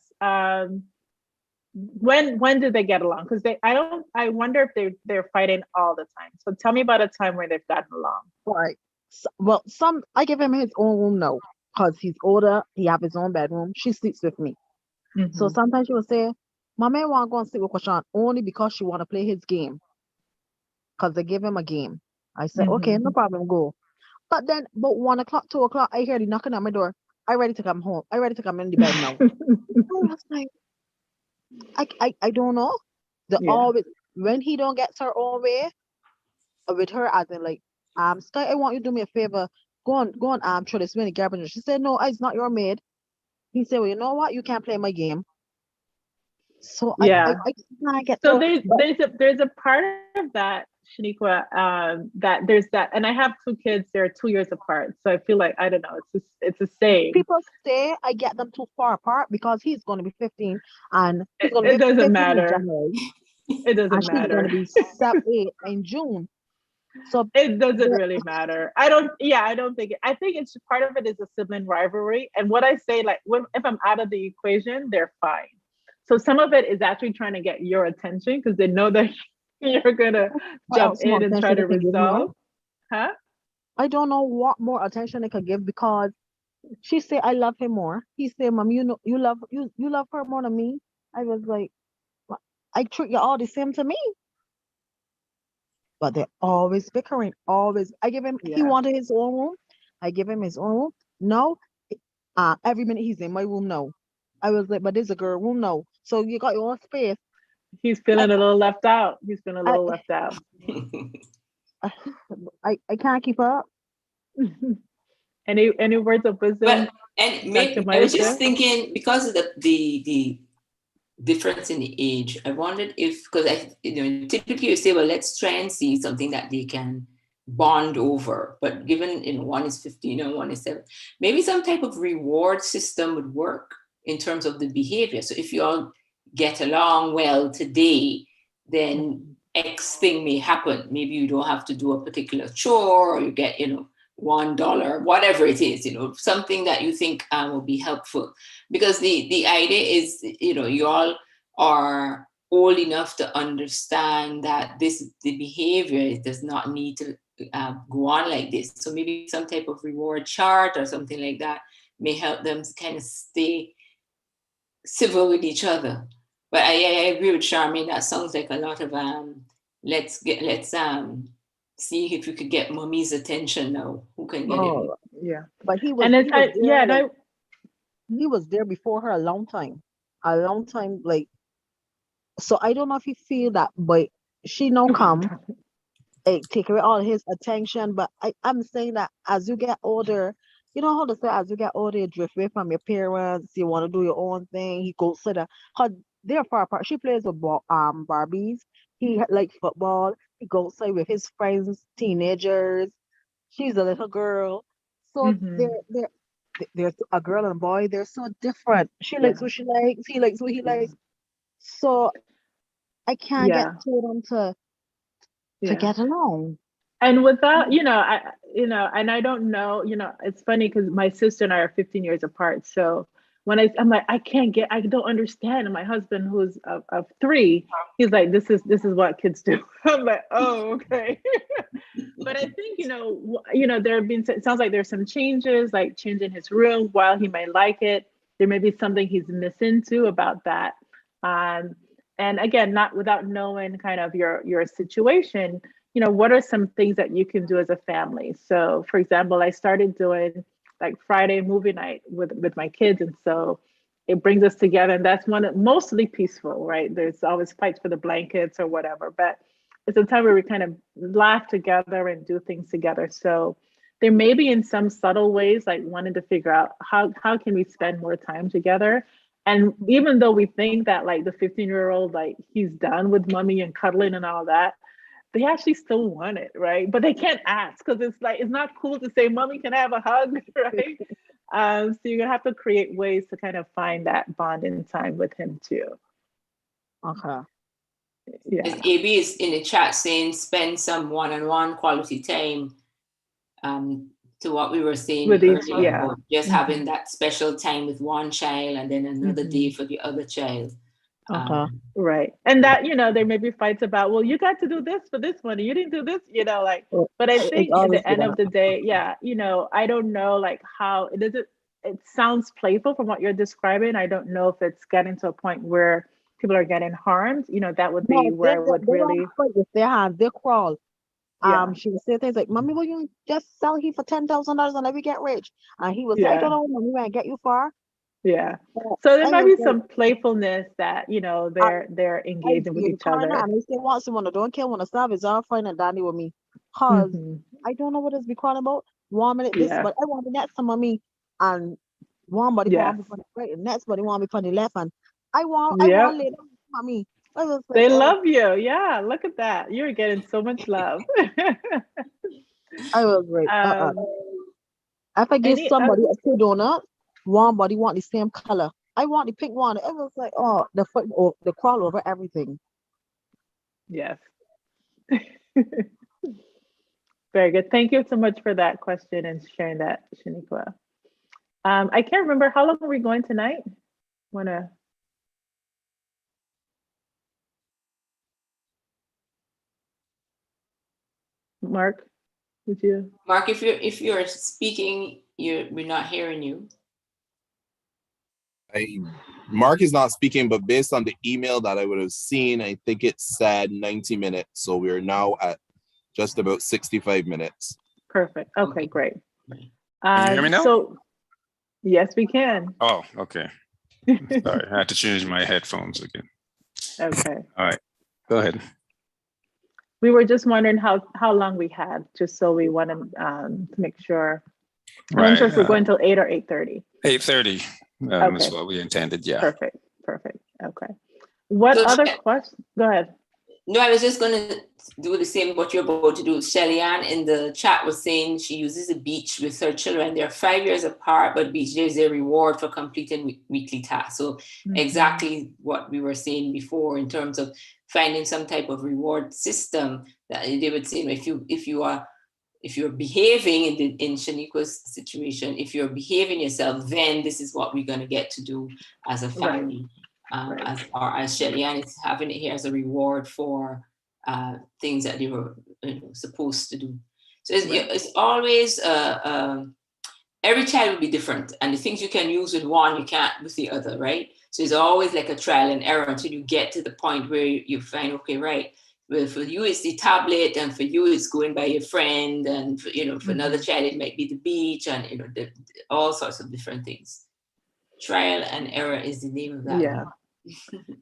When did they get along? Because I wonder if they're fighting all the time. So tell me about a time where they've gotten along. Right. Well, I give him his own room now, because he's older. He have his own bedroom. She sleeps with me. So Mhm. sometimes she will say, "Mama, want to go and sleep with Krishan," only because she want to play his game, because they give him a game. I said, "Okay, no Mhm. problem, go." But then, about 1 o'clock, 2 o'clock, I hear the knocking at my door. I ready to come home. I ready to come in the bed now. I was like, I don't know. The Yeah. always when he don't get her own way with her, as in like, Sky, I want you to do me a favor. Go on, throw this in the garbage. She said, "No, it's not your maid." He said, "Well, you know what? You can't play my game." So Yeah. I can't get So to. But there's a part of that, Shaniqua, that there's that, and I have two kids. They're 2 years apart, so I feel like I don't know. It's the same. people say I get them too far apart because he's going to be 15 and he's going to It be doesn't 15 in matter. January, It and doesn't she's going to matter. be 8 in June. So It doesn't the- really matter. I don't. Yeah, I don't think. I think it's part of it is a sibling rivalry, and what I say, like, if I'm out of the equation, they're fine. So some of it is actually trying to get your attention because they know that you're gonna what jump else more in and try attention they to can give me? resolve, huh? I don't know what more attention they could give, because she say I love him more. He say, "Mom, you know you love her more than me." I was like, "What? I treat you all the same to me." But they're always bickering, always. I give him, he Yeah. wanted his own room. I give him his own room. No, every minute he's in my room now. I was like, "But there's a girl room now. So you got your own space." He's I, feeling a little left out. He's feeling a I, little left out. I can't keep up. Any words of wisdom, But and Dr. maybe I was just Maisha? thinking, because of the difference in the age, I wondered if, because typically you say, well, let's try and see something that they can bond over. But given one is 15 and one is 7, maybe some type of reward system would work in terms of the behavior. So if you all get along well today, then X thing may happen. Maybe you don't have to do a particular chore, or you get, $1, whatever it is, something that you think will be helpful. Because the idea is, you all are old enough to understand that the behavior does not need to go on like this. So maybe some type of reward chart or something like that may help them kind of stay civil with each other. But I agree with Charmaine. That sounds like a lot of let's see if you could get mommy's attention now. Who can get it? Yeah. But he was, And it's he was there, and like, he was there before her a long time. Like, so I don't know if he feel that, but she no come, take away all his attention. But I'm saying that as you get older, you know how to say, as you get older, you drift away from your parents, you want to do your own thing. He goes to her, they're far apart. She plays with Barbies. He likes football. He goes outside with his friends, teenagers. She's a little girl. So there's a girl and a boy. They're so different. She likes what she likes. He likes what he likes. So I can't get them to get along. And without, and I don't know, it's funny because my sister and I are 15 years apart. So when I'm like, I don't understand. And my husband, who's of 3, he's like, this is what kids do. I'm like, oh, okay. But I think, there have been, it sounds like there's some changes, like changing his room. While he might like it, there may be something he's missing too about that. And again, not without knowing kind of your situation, what are some things that you can do as a family? So for example, I started doing like Friday movie night with my kids. And so it brings us together, and that's mostly peaceful, right? There's always fights for the blankets or whatever, but it's a time where we kind of laugh together and do things together. So there may be in some subtle ways, like wanting to figure out how can we spend more time together. And even though we think that like the 15-year-old, like he's done with mommy and cuddling and all that, they actually still want it, right? But they can't ask because it's not cool to say, mommy, can I have a hug, right? So you're gonna have to create ways to kind of find that bonding time with him too. Okay. Yeah. AB is in the chat saying spend some one-on-one quality time. To what we were saying earlier, about just having that special time with one child and then another day for the other child. Right. And that, there may be fights about, well, you got to do this for this one, and you didn't do this, like, but I think at the end of the day, I don't know, like how it sounds playful from what you're describing. I don't know if it's getting to a point where people are getting harmed, that would be where it would really. With their hands, they crawl. She would say things like, mommy, will you just sell he for $10,000 and let me get rich? And he would say, I don't know, mommy, when I get you far. Yeah. So there might be some playfulness that, they're engaging with each other. And they say, want someone, don't care, want to serve, is all fine and dandy with me. Because I don't know what it's be crying about. 1 minute this, but I want to be next to mommy. And one body want me from the right, and next body want me from the left. And I want lay down with mommy. They love you. Yeah, look at that. You're getting so much love. I was like, if I give somebody a 2 donuts, one body want the same color. I want the pink one. It was like, the crawl over everything. Yes. Very good. Thank you so much for that question and sharing that, Shaniqua. I can't remember, how long are we going tonight? Mark, would you? Mark, if you're speaking, we're not hearing you. Mark is not speaking, but based on the email that I would have seen, I think it said 90 minutes. So we're now at just about 65 minutes. Perfect. Okay, great. Can you hear me now? So, yes, we can. Oh, okay. Sorry, I had to change my headphones again. Okay. All right, go ahead. We were just wondering how long we had, just so we want to make sure. I'm not sure if we're going till 8 or 8:30. 8:30 is what we intended. Yeah. Perfect. Okay. What other questions? Go ahead. No, I was just going to do the same what you're about to do. Shelly Ann in the chat was saying she uses a beach with her children. They're 5 years apart, but beach day is a reward for completing weekly tasks. So exactly what we were saying before in terms of finding some type of reward system that they would say, if you are if you're behaving in Shaniqua's situation, if you're behaving yourself, then this is what we're going to get to do as a family. As Shelly-Ann is having it here as a reward for things that they were supposed to do. So it's always, every child will be different. And the things you can use with one, you can't with the other, right? So it's always like a trial and error until you get to the point where you find, okay, right, well, for you it's the tablet, and for you it's going by your friend, and for, for another child it might be the beach, and all sorts of different things. Trial and error is the name of that. Yeah.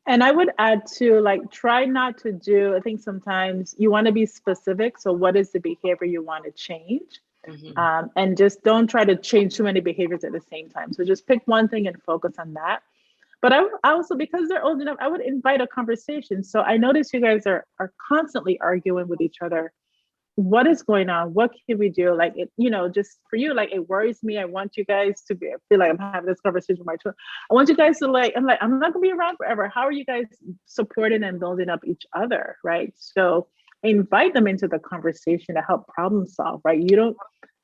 And I would add to, like, try not to do, I think sometimes you want to be specific. So what is the behavior you want to change? And just don't try to change too many behaviors at the same time. So just pick one thing and focus on that. But I also, because they're old enough, I would invite a conversation. So I notice you guys are constantly arguing with each other. What is going on? What can we do? Like, it, just for you, like, it worries me. I want you guys to feel like I'm having this conversation with my children. I want you guys to I'm not gonna be around forever. How are you guys supporting and building up each other, right? So invite them into the conversation to help problem solve, right?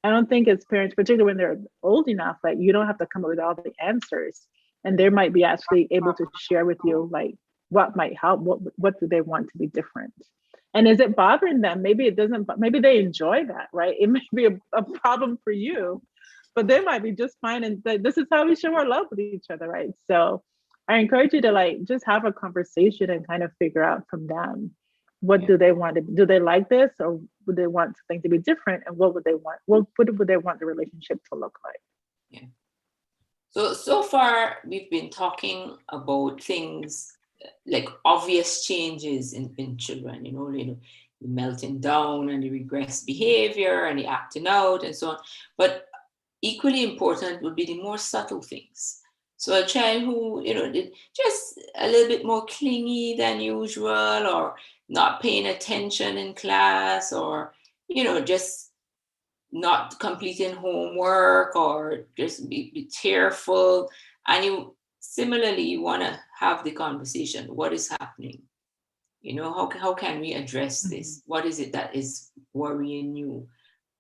I don't think as parents, particularly when they're old enough, like, you don't have to come up with all the answers. And they might be actually able to share with you, like, what might help, what do they want to be different? And is it bothering them? Maybe it doesn't, maybe they enjoy that, right? It may be a problem for you, but they might be just fine. And this is how we show our love with each other, right? So I encourage you to, like, just have a conversation and kind of figure out from them, what do they want to, do they like this, or would they want something to be different? And what would they want? What would they want the relationship to look like? Yeah. So far, we've been talking about things like obvious changes in children, the melting down and the regressed behavior and the acting out and so on. But equally important would be the more subtle things. So a child who, just a little bit more clingy than usual, or not paying attention in class, or, just not completing homework, or just be tearful. And you want to have the conversation. What is happening? How can we address this? What is it that is worrying you?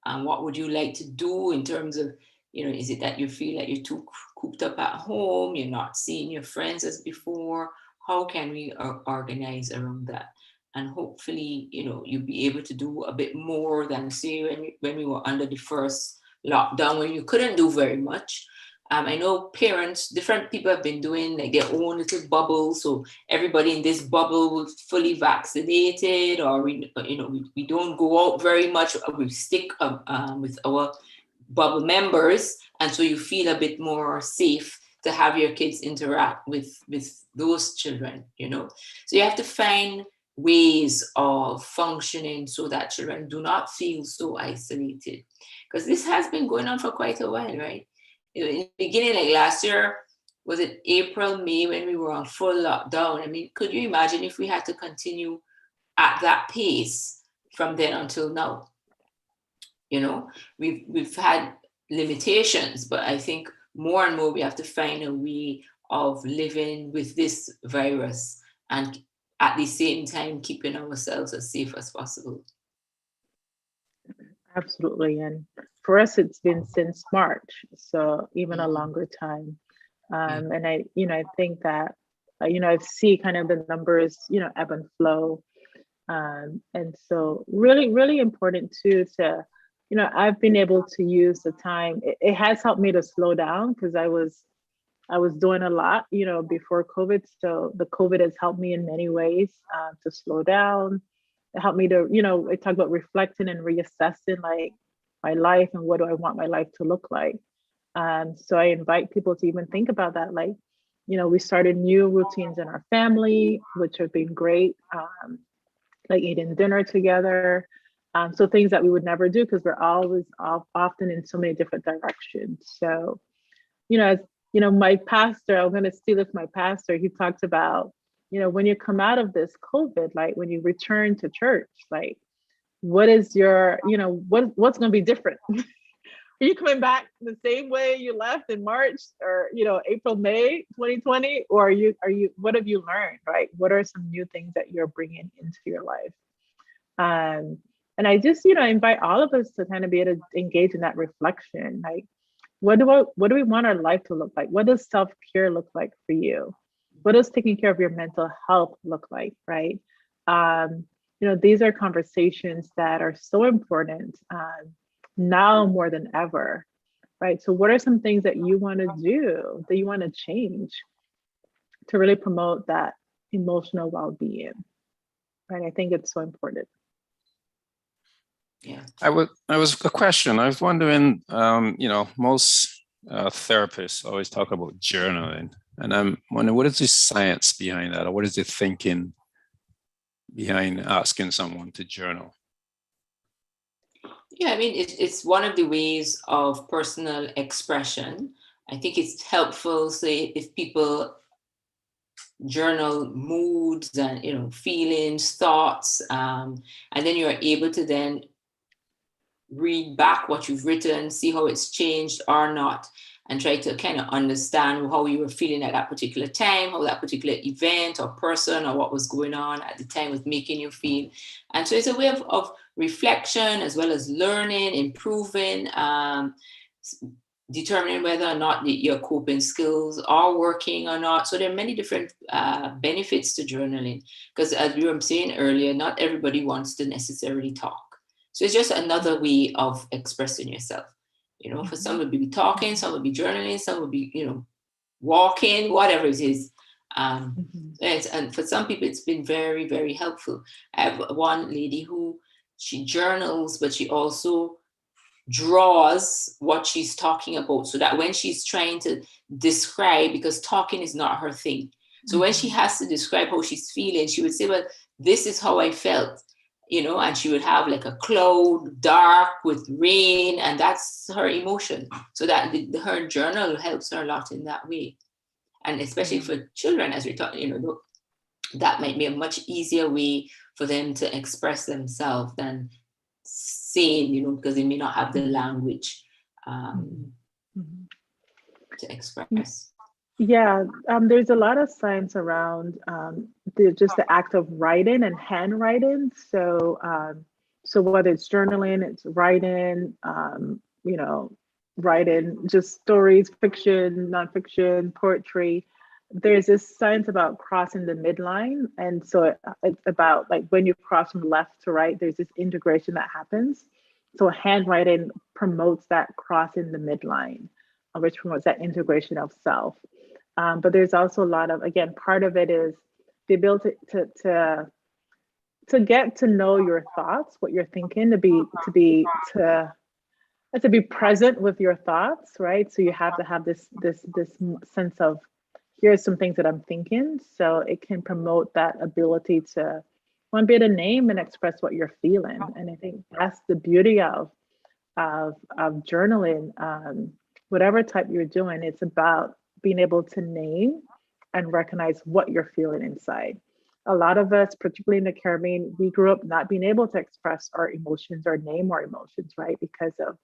And what would you like to do in terms of, is it that you feel like you're too cooped up at home, you're not seeing your friends as before? How can we organize around that? And hopefully, you'll be able to do a bit more than, say, when we were under the first lockdown, when you couldn't do very much. I know parents, different people have been doing like their own little bubbles. So everybody in this bubble was fully vaccinated, or we don't go out very much. We stick with our bubble members, and so you feel a bit more safe to have your kids interact with those children. So you have to find ways of functioning so that children do not feel so isolated, because this has been going on for quite a while, right? In the beginning, like last year, was it April, May, when we were on full lockdown? I mean, could you imagine if we had to continue at that pace from then until now? We've had limitations, but I think more and more we have to find a way of living with this virus, and at the same time keeping ourselves as safe as possible. Absolutely. And for us, it's been since March, so even a longer time. And I think that, I see kind of the numbers, ebb and flow. And so really, really important too to, I've been able to use the time. It has helped me to slow down, because I was doing a lot, before COVID. So the COVID has helped me in many ways to slow down. It helped me to, I talk about reflecting and reassessing, like, my life and what do I want my life to look like. So I invite people to even think about that. Like, we started new routines in our family, which have been great, like eating dinner together. So things that we would never do, because we're always often in so many different directions. So, as my pastor, I'm going to steal this from my pastor. He talked about, when you come out of this COVID, like when you return to church, like, what is your, what's going to be different? Are you coming back the same way you left in March, or, April, May 2020? Or what have you learned, right? What are some new things that you're bringing into your life? And I just, invite all of us to kind of be able to engage in that reflection. Like, what do we want our life to look like? What does self-care look like for you? What does taking care of your mental health look like, right? These are conversations that are so important now more than ever, right? So what are some things that you want to do, that you want to change to really promote that emotional well-being, right? I think it's so important. Yeah. I was a question. I was wondering, most therapists always talk about journaling, and I'm wondering, what is the science behind that, or what is the thinking behind asking someone to journal? Yeah, I mean, it's one of the ways of personal expression. I think it's helpful, say, if people journal moods and feelings, thoughts, and then you're able to then read back what you've written, see how it's changed or not, and try to kind of understand how you were feeling at that particular time, how that particular event or person or what was going on at the time was making you feel. And so it's a way of reflection as well as learning, improving, determining whether or not your coping skills are working or not. So there are many different benefits to journaling, because as we were saying earlier, not everybody wants to necessarily talk. So it's just another way of expressing yourself. For some would be talking, some would be journaling, some would be, walking, whatever it is. And for some people, it's been very, very helpful. I have one lady who she journals, but she also draws what she's talking about, so that when she's trying to describe, because talking is not her thing. So when she has to describe how she's feeling, she would say, well, this is how I felt. And she would have like a cloud, dark with rain, and that's her emotion. So that her journal helps her a lot in that way. And especially for children, as we're talking, that might be a much easier way for them to express themselves than saying, because they may not have the language to express. Yeah, there's a lot of science around just the act of writing and handwriting. So whether it's journaling, it's writing, writing just stories, fiction, nonfiction, poetry. There's this science about crossing the midline, and so it's about like when you cross from left to right, there's this integration that happens. So handwriting promotes that crossing the midline, which promotes that integration of self. But there's also a lot of, again, part of it is the ability to get to know your thoughts, what you're thinking, to be present with your thoughts, right? So you have to have this sense of, here's some things that I'm thinking. So it can promote that ability to want to be able to name and express what you're feeling. And I think that's the beauty of journaling. Whatever type you're doing, it's about being able to name and recognize what you're feeling inside. A lot of us, particularly in the Caribbean, we grew up not being able to express our emotions or name our emotions, right? Because of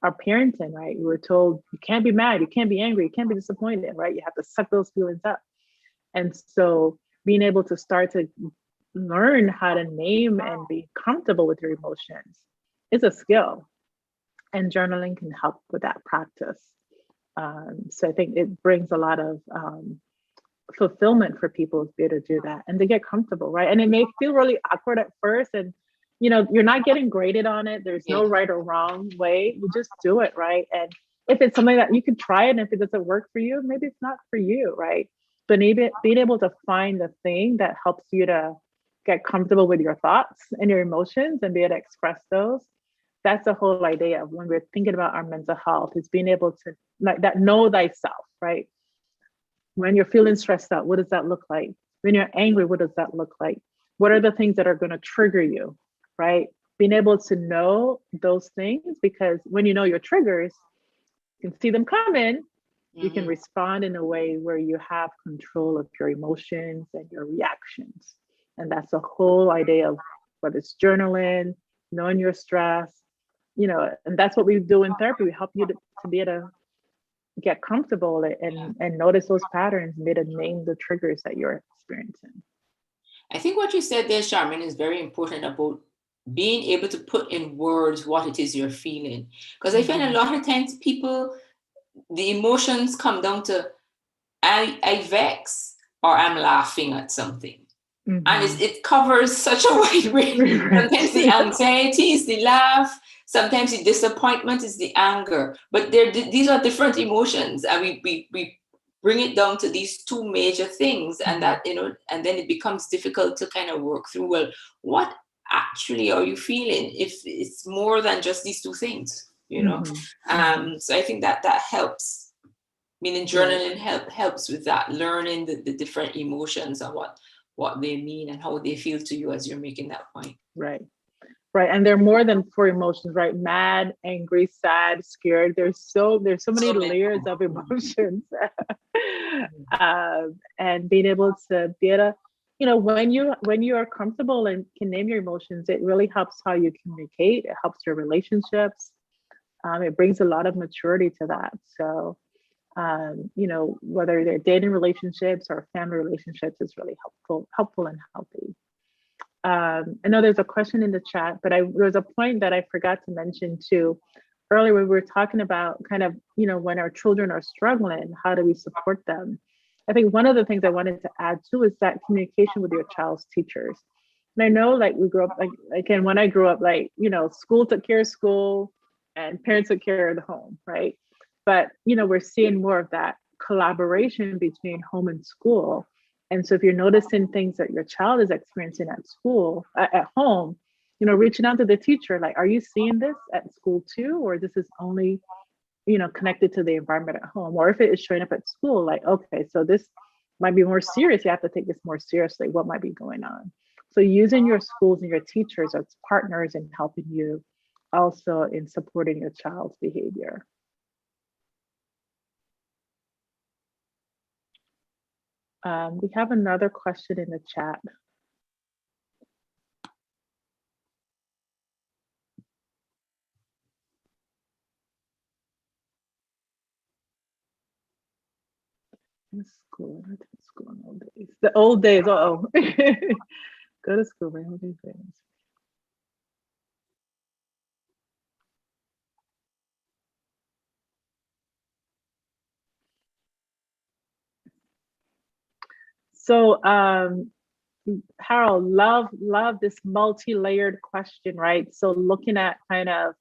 our parenting, right? We were told you can't be mad, you can't be angry, you can't be disappointed, right? You have to suck those feelings up. And so being able to start to learn how to name and be comfortable with your emotions is a skill. And journaling can help with that practice. So I think it brings a lot of fulfillment for people to be able to do that and to get comfortable, right? And it may feel really awkward at first, and you're not getting graded on it. There's no right or wrong way. You just do it, right? And if it's something that you can try it, and if it doesn't work for you, maybe it's not for you, right? But maybe being able to find the thing that helps you to get comfortable with your thoughts and your emotions and be able to express those. That's the whole idea of when we're thinking about our mental health, is being able to know thyself, right? When you're feeling stressed out, what does that look like? When you're angry, what does that look like? What are the things that are going to trigger you, right? Being able to know those things, because when you know your triggers, you can see them coming, you can respond in a way where you have control of your emotions and your reactions. And that's the whole idea of whether it's journaling, knowing your stress, and that's what we do in therapy. We help you to be able to get comfortable and notice those patterns, and be able to name the triggers that you're experiencing. I think what you said there, Charmaine, is very important about being able to put in words what it is you're feeling. Because I find a lot of times people, the emotions come down to I vex or I'm laughing at something. And it covers such a wide range. Sometimes the anxiety is the laugh. Sometimes the disappointment is the anger. But these are different emotions, and we bring it down to these two major things, and that, you know, and then it becomes difficult to kind of work through. Well, what actually are you feeling if it's more than just these two things? You know, so I think that helps. Meaning journaling helps with that, learning the different emotions and what they mean and how they feel to you as you're making that point. Right. And they're more than four emotions, right? Mad, angry, sad, scared. There's so many layers of emotions. And being able to, you know, when you are comfortable and can name your emotions, it really helps how you communicate. It helps your relationships. It brings a lot of maturity to that. So, you know, whether they're dating relationships or family relationships, is really helpful and healthy. I know there's a question in the chat, but there's a point that I forgot to mention too. Earlier, we were talking about kind of, you know, when our children are struggling, how do we support them? I think one of the things I wanted to add too is that communication with your child's teachers. And I know, like, we grew up, like, again, when I grew up, like, you know, school took care of school and parents took care of the home, right? But, you know, we're seeing more of that collaboration between home and school. And so if you're noticing things that your child is experiencing at school, at home, you know, reaching out to the teacher, like, are you seeing this at school too? Or this is only, you know, connected to the environment at home? Or if it is showing up at school, like, okay, so this might be more serious. You have to take this more seriously. What might be going on? So using your schools and your teachers as partners in helping you also in supporting your child's behavior. We have another question in the chat. School, I went to school in old days. The old days, go to school, right? So, Harold, love this multi-layered question, right? So looking at kind of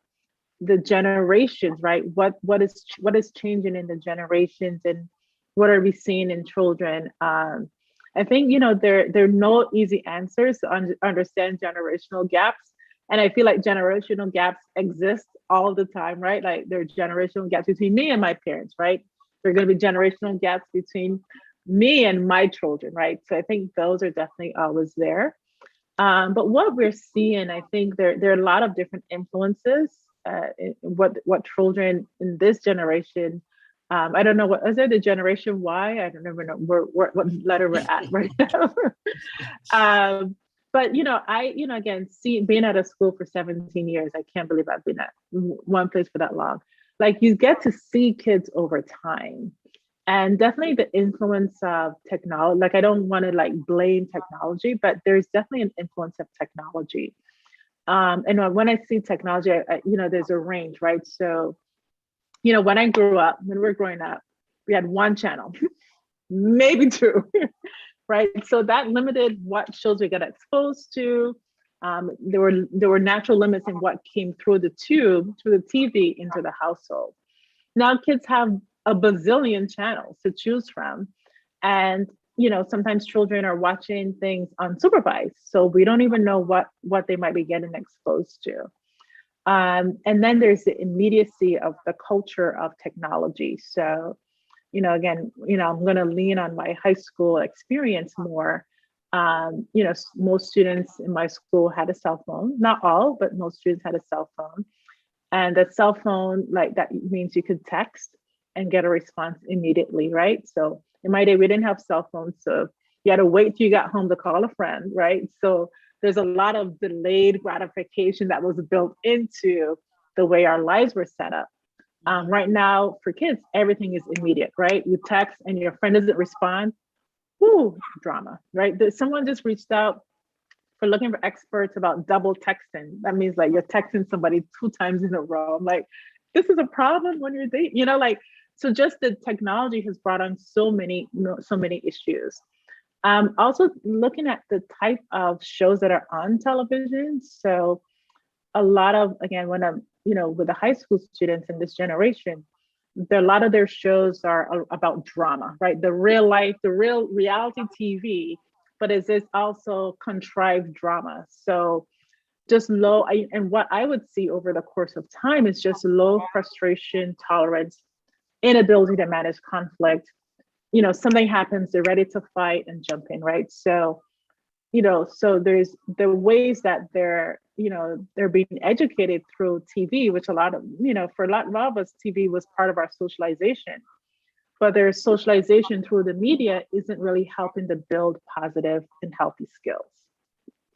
the generations, right? What is changing in the generations, and what are we seeing in children? I think, you know, there are no easy answers to understand generational gaps. And I feel like generational gaps exist all the time, right? Like, there are generational gaps between me and my parents, right? There are going to be generational gaps between me and my children, right? So I think those are definitely always there. But what we're seeing, I think there are a lot of different influences. What children in this generation, I don't know, what is it, the generation Y? I don't even know what letter we're at right now. But, you know, again, being at a school for 17 years, I can't believe I've been at one place for that long. Like, you get to see kids over time. And definitely the influence of technology, like, I don't want to like blame technology, but there's definitely an influence of technology. And when I see technology, you know, there's a range, right? So, you know, when we were growing up, we had one channel, maybe two, right? So that limited what shows we got exposed to. There were natural limits in what came through the tube, through the TV into the household. Now kids have a bazillion channels to choose from. And, you know, sometimes children are watching things unsupervised. So we don't even know what they might be getting exposed to. And then there's the immediacy of the culture of technology. So, you know, again, you know, I'm going to lean on my high school experience more. You know, most students in my school had a cell phone, not all, but most students had a cell phone. And the cell phone, like, that means you could text and get a response immediately, right? So in my day, we didn't have cell phones. So you had to wait till you got home to call a friend, right? So there's a lot of delayed gratification that was built into the way our lives were set up. Right now, for kids, everything is immediate, right? You text and your friend doesn't respond, whoo, drama, right? Someone just reached out for looking for experts about double texting. That means like you're texting somebody 2 times in a row. I'm like, this is a problem when you're dating, like, so just the technology has brought on so many issues. Also looking at the type of shows that are on television. So a lot of, again, when I'm, with the high school students in this generation, a lot of their shows are about drama, right? The real life, the real reality TV, but is this also contrived drama? So just and what I would see over the course of time is just low frustration, tolerance, inability to manage conflict. Something happens, they're ready to fight and jump in, right? So, so there's the ways that they're being educated through TV, which a lot of, for a lot of us, TV was part of our socialization. But their socialization through the media isn't really helping to build positive and healthy skills.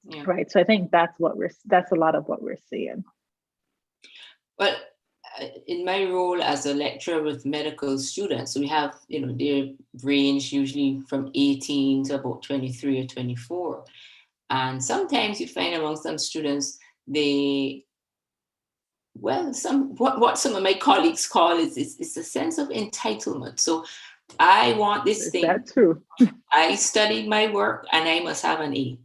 Yeah. Right. So I think that's a lot of what we're seeing. But in my role as a lecturer with medical students, we have, their range usually from 18 to about 23 or 24. And sometimes you find among some students, what some of my colleagues call it's a sense of entitlement. So I want this thing. That's true. I studied my work and I must have an A.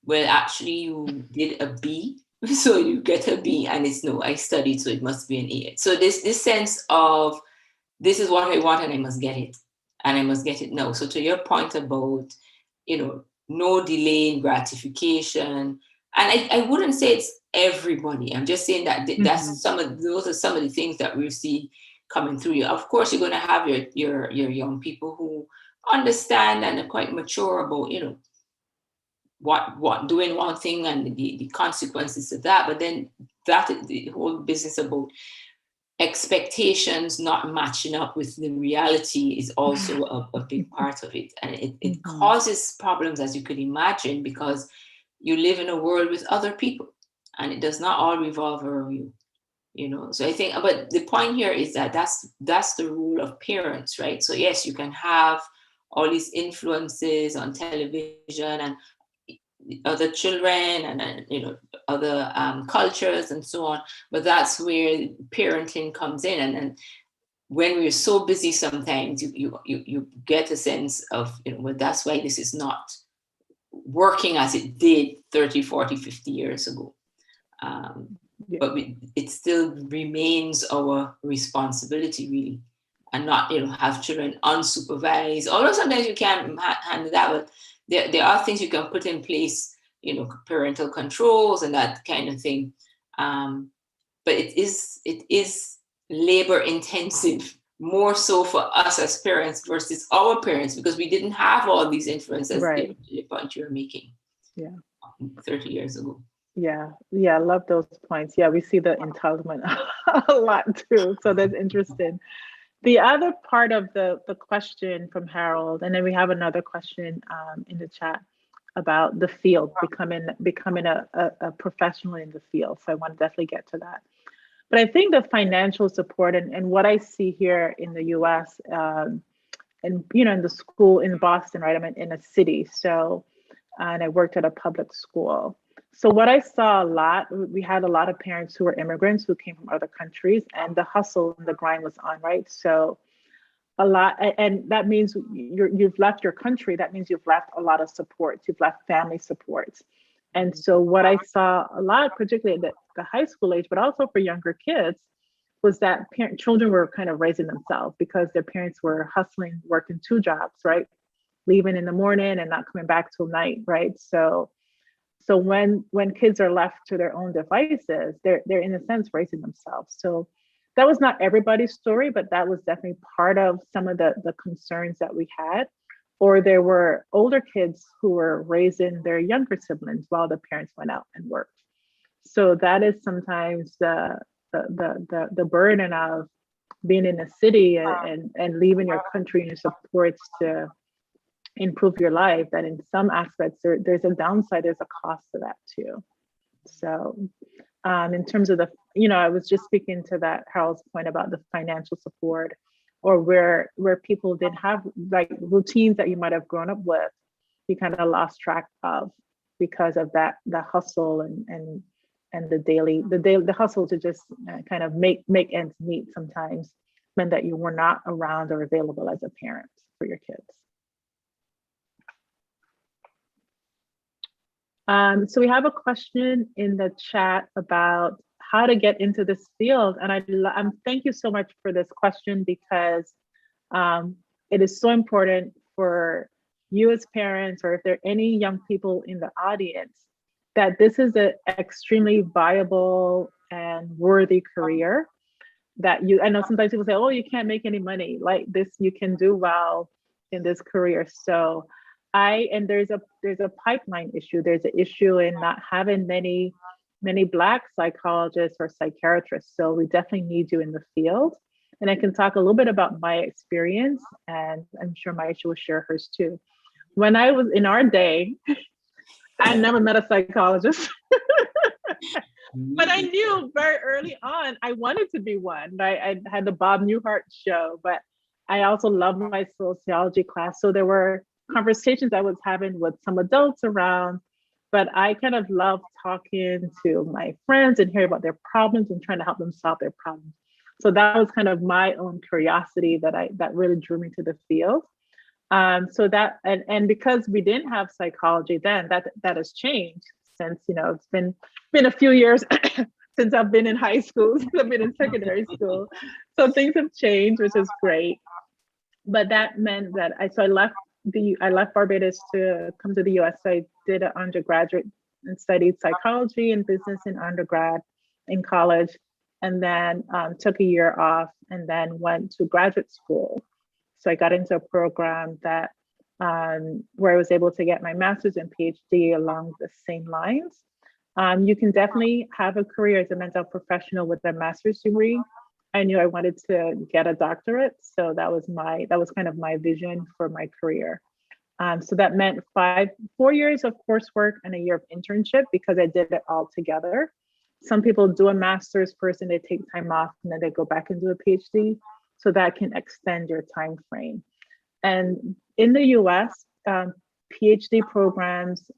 Well, actually you did a B. So you get a B and it's no, I studied, so it must be an A. So this sense of this is what I want and I must get it. And I must get it now. So to your point about, no delay in gratification. And I wouldn't say it's everybody. I'm just saying that that's those are some of the things that we see coming through you. Of course, you're going to have your young people who understand and are quite mature about, what doing one thing and the consequences of that. But then the whole business about expectations not matching up with the reality is also a big part of it. And it causes problems, as you could imagine, because you live in a world with other people and it does not all revolve around you. So I think, but the point here is that that's the role of parents, right? So yes, you can have all these influences on television and other children and other cultures and so on, but that's where parenting comes in. And when we're so busy, sometimes you get a sense of well, that's why this is not working as it did 30, 40, 50 years ago. But it still remains our responsibility, really, and not have children unsupervised. Although sometimes you can't handle that, but there are things you can put in place, parental controls and that kind of thing. But it is labor intensive, more so for us as parents versus our parents, because we didn't have all these influences. Right. The point you're making. Yeah. 30 years ago. Yeah, I love those points. Yeah, we see the entitlement a lot too. So that's interesting. The other part of the question from Harold, and then we have another question in the chat about the field, becoming a professional in the field. So I want to definitely get to that. But I think the financial support and what I see here in the US, and in the school in Boston, right? I'm in a city, so and I worked at a public school. So what I saw a lot, we had a lot of parents who were immigrants who came from other countries, and the hustle and the grind was on, right? So a lot, and that means you've left your country. That means you've left a lot of supports. You've left family supports. And so what I saw a lot, particularly at the high school age, but also for younger kids, was that children were kind of raising themselves because their parents were hustling, working 2 jobs, right? Leaving in the morning and not coming back till night, right? So when kids are left to their own devices, they're in a sense raising themselves. So that was not everybody's story, but that was definitely part of some of the concerns that we had. Or there were older kids who were raising their younger siblings while the parents went out and worked. So that is sometimes the burden of being in a city and leaving your country and your supports to improve your life, that in some aspects there's a downside, there's a cost to that too. So in terms of I was just speaking to that Harold's point about the financial support, or where people didn't have like routines that you might have grown up with, you kind of lost track of because of that hustle and the hustle to just kind of make ends meet sometimes meant that you were not around or available as a parent for your kids. So we have a question in the chat about how to get into this field, and I'm thank you so much for this question, because it is so important for you as parents, or if there are any young people in the audience, that this is an extremely viable and worthy career that I know sometimes people say, oh, you can't make any money like this, you can do well in this career. So there's a pipeline issue. There's an issue in not having many Black psychologists or psychiatrists. So we definitely need you in the field. And I can talk a little bit about my experience, and I'm sure Maisha will share hers too. When I was in our day, I never met a psychologist, but I knew very early on I wanted to be one. I had the Bob Newhart show, but I also loved my sociology class. So there were conversations I was having with some adults around, but I kind of loved talking to my friends and hearing about their problems and trying to help them solve their problems. So that was kind of my own curiosity that really drew me to the field. So that, and because we didn't have psychology then, that has changed since, it's been a few years since I've been in high school, since I've been in secondary school. So things have changed, which is great. But that meant that I left Barbados to come to the US. So I did an undergraduate and studied psychology and business in undergrad in college, and then took a year off and then went to graduate school. So I got into a program that where I was able to get my master's and PhD along the same lines. You can definitely have a career as a mental health professional with a master's degree. I knew I wanted to get a doctorate, so that was kind of my vision for my career. So that meant 4 years of coursework and a year of internship, because I did it all together. Some people do a master's first and they take time off and then they go back and do a PhD. So that can extend your time frame. And in the US, PhD programs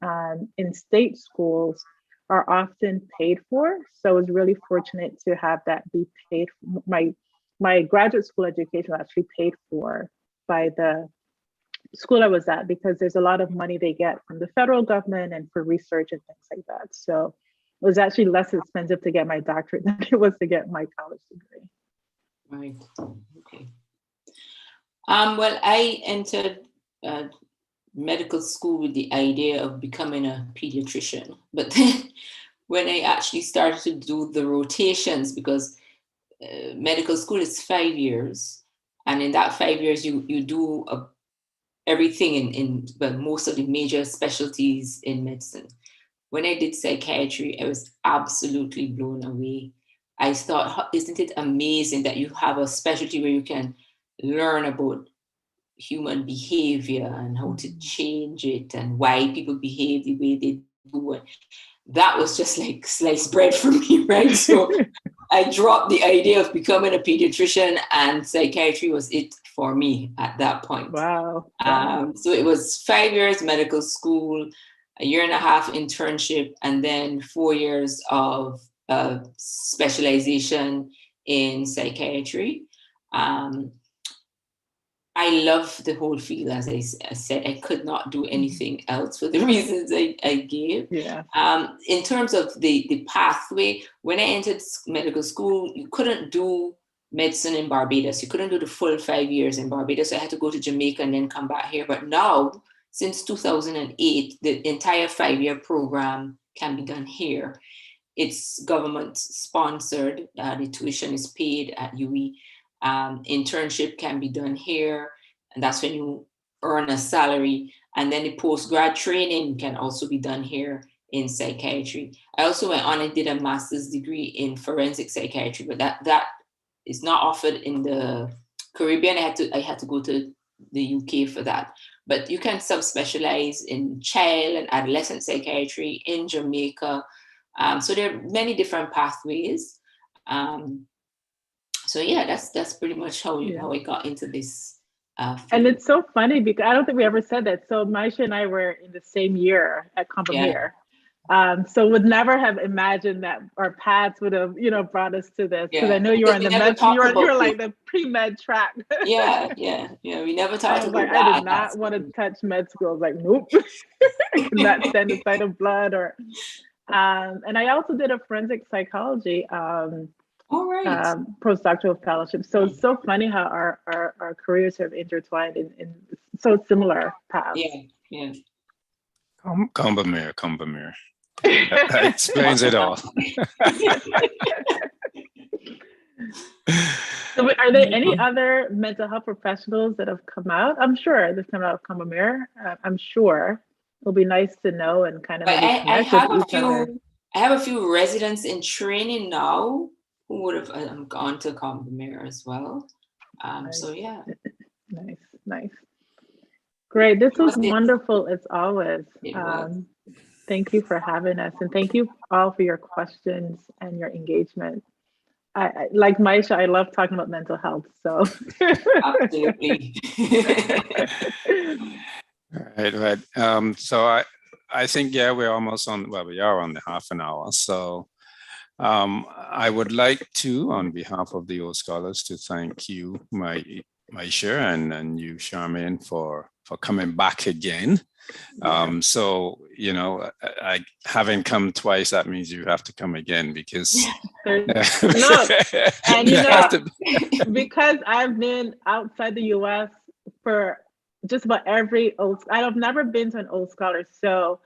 in state schools are often paid for. So I was really fortunate to have that be paid. My graduate school education was actually paid for by the school I was at, because there's a lot of money they get from the federal government and for research and things like that. So it was actually less expensive to get my doctorate than it was to get my college degree. Right. Okay. Well, I entered medical school with the idea of becoming a pediatrician, but then when I actually started to do the rotations, because medical school is 5 years, and in that 5 years you do everything in most of the major specialties in medicine. When I did psychiatry, I was absolutely blown away. I thought, isn't it amazing that you have a specialty where you can learn about human behavior and how to change it and why people behave the way they do it. That was just like sliced bread for me, right? So I dropped the idea of becoming a pediatrician, and psychiatry was it for me at that point. Wow. So it was 5 years medical school, a year and a half internship, and then 4 years of specialization in psychiatry. I love the whole field. As I said, I could not do anything else for the reasons I gave. Yeah. In terms of the pathway, when I entered medical school, you couldn't do medicine in Barbados. You couldn't do the full 5 years in Barbados. I had to go to Jamaica and then come back here. But now, since 2008, the entire 5-year program can be done here. It's government sponsored. The tuition is paid at UWI. Internship can be done here, and that's when you earn a salary. And then the post-grad training can also be done here in psychiatry. I also went on and did a master's degree in forensic psychiatry, but that is not offered in the Caribbean. I had to go to the UK for that. But you can subspecialize in child and adolescent psychiatry in Jamaica. So there are many different pathways. So yeah, that's pretty much how I got into this And it's so funny because I don't think we ever said that. So Maisha and I were in the same year at Combermere. So would never have imagined that our paths would have, brought us to this. Because I know you were on the med, you're like the pre-med track. Yeah. We never talked I was about like, that. I did not want to touch med school. I was like, nope, I could not stand the sight of blood. And I also did a forensic psychology postdoctoral fellowship. So it's so funny how our careers have intertwined in so similar paths. Yeah. Combermere. That explains it all. So are there any other mental health professionals that have come out? I'm sure they've come out of Combermere. I'm sure it'll be nice to know and kind of maybe connect with each other. I have a few residents in training now who would have gone to Combermere as well. Nice. So yeah. Nice. Great. This was wonderful as always. Thank you for having us, and thank you all for your questions and your engagement. I like Maisha, I love talking about mental health. So absolutely. Right. So I think we're almost on. Well, we are on the half an hour. So I would like to, on behalf of the old scholars, to thank you, Maisha, and you, Charmaine, for coming back again. So I having come twice, that means you have to come again because because I've been outside the US for just about I've never been to an old scholar, so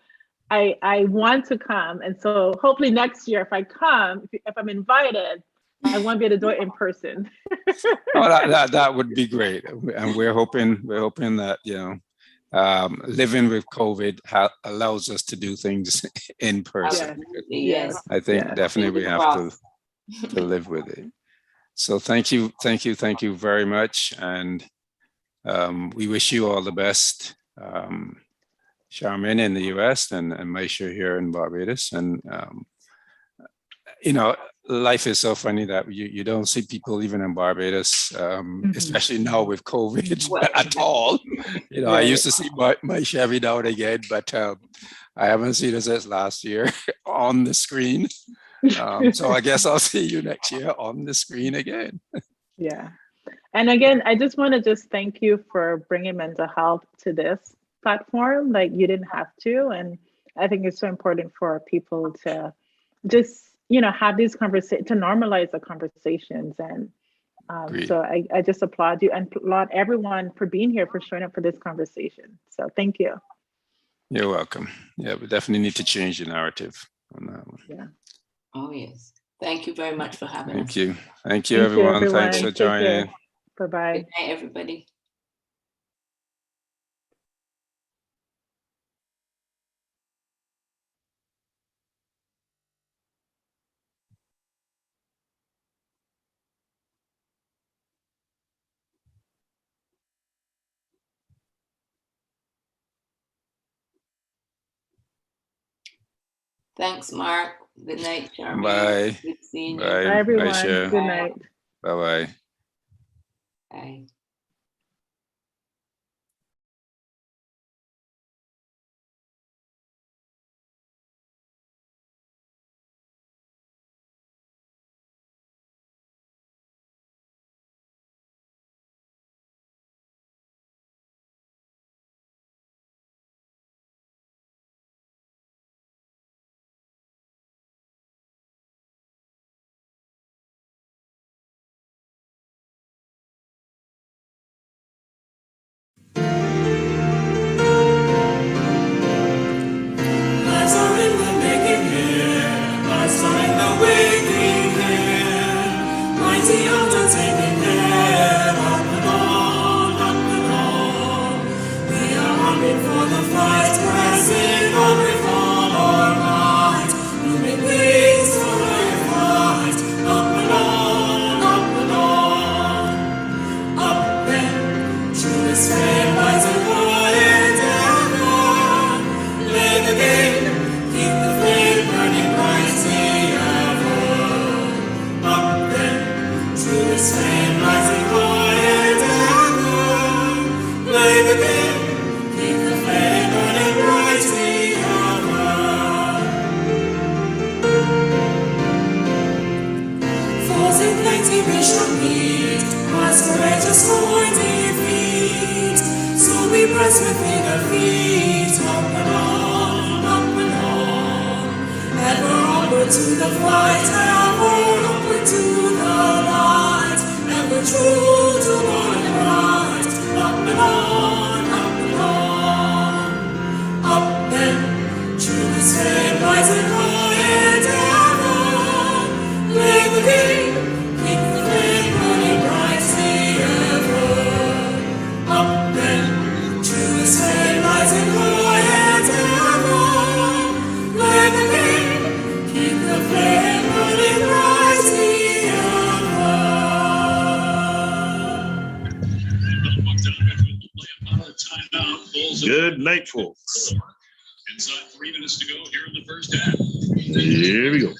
I want to come, and so hopefully next year if I come, if I'm invited, I want to be able to do it in person. That would be great, and we're hoping that living with COVID allows us to do things in person. Yes. I think definitely we have to live with it. So thank you very much, and we wish you all the best, Charmaine in the US and Maisha here in Barbados. And life is so funny that you don't see people even in Barbados, especially now with COVID at all. I used to see my Chevy now and again, but I haven't seen her since last year on the screen. So I guess I'll see you next year on the screen again. Yeah. And again, I just want to thank you for bringing mental health to this platform. Like, you didn't have to. And I think it's so important for people to just have these conversations, to normalize the conversations. And so I just applaud you and applaud everyone for being here, for showing up for this conversation. So thank you. You're welcome. Yeah, we definitely need to change the narrative on that one. Yeah. Oh, yes. Thank you very much for having us. Thank you, everyone. Thanks for joining. Bye-bye. Good night, everybody. Thanks, Mark. Good night, Charmaine. Bye. Good seeing you. Bye, everyone. Bye. Good night. Bye-bye. Bye. just for defeat. So we press within our feet, up and on, ever onward to the fight, ever upward to the light, ever true to what is right, up and on, up and true as fame, rising high and ever. Play the game, keep the flame burning brightly ever. Up and true as fame, rising high and ever. Play the game, keep the flame burning brightly ever. Good night, folks. Inside 3 minutes to go here in the first half. Here we go.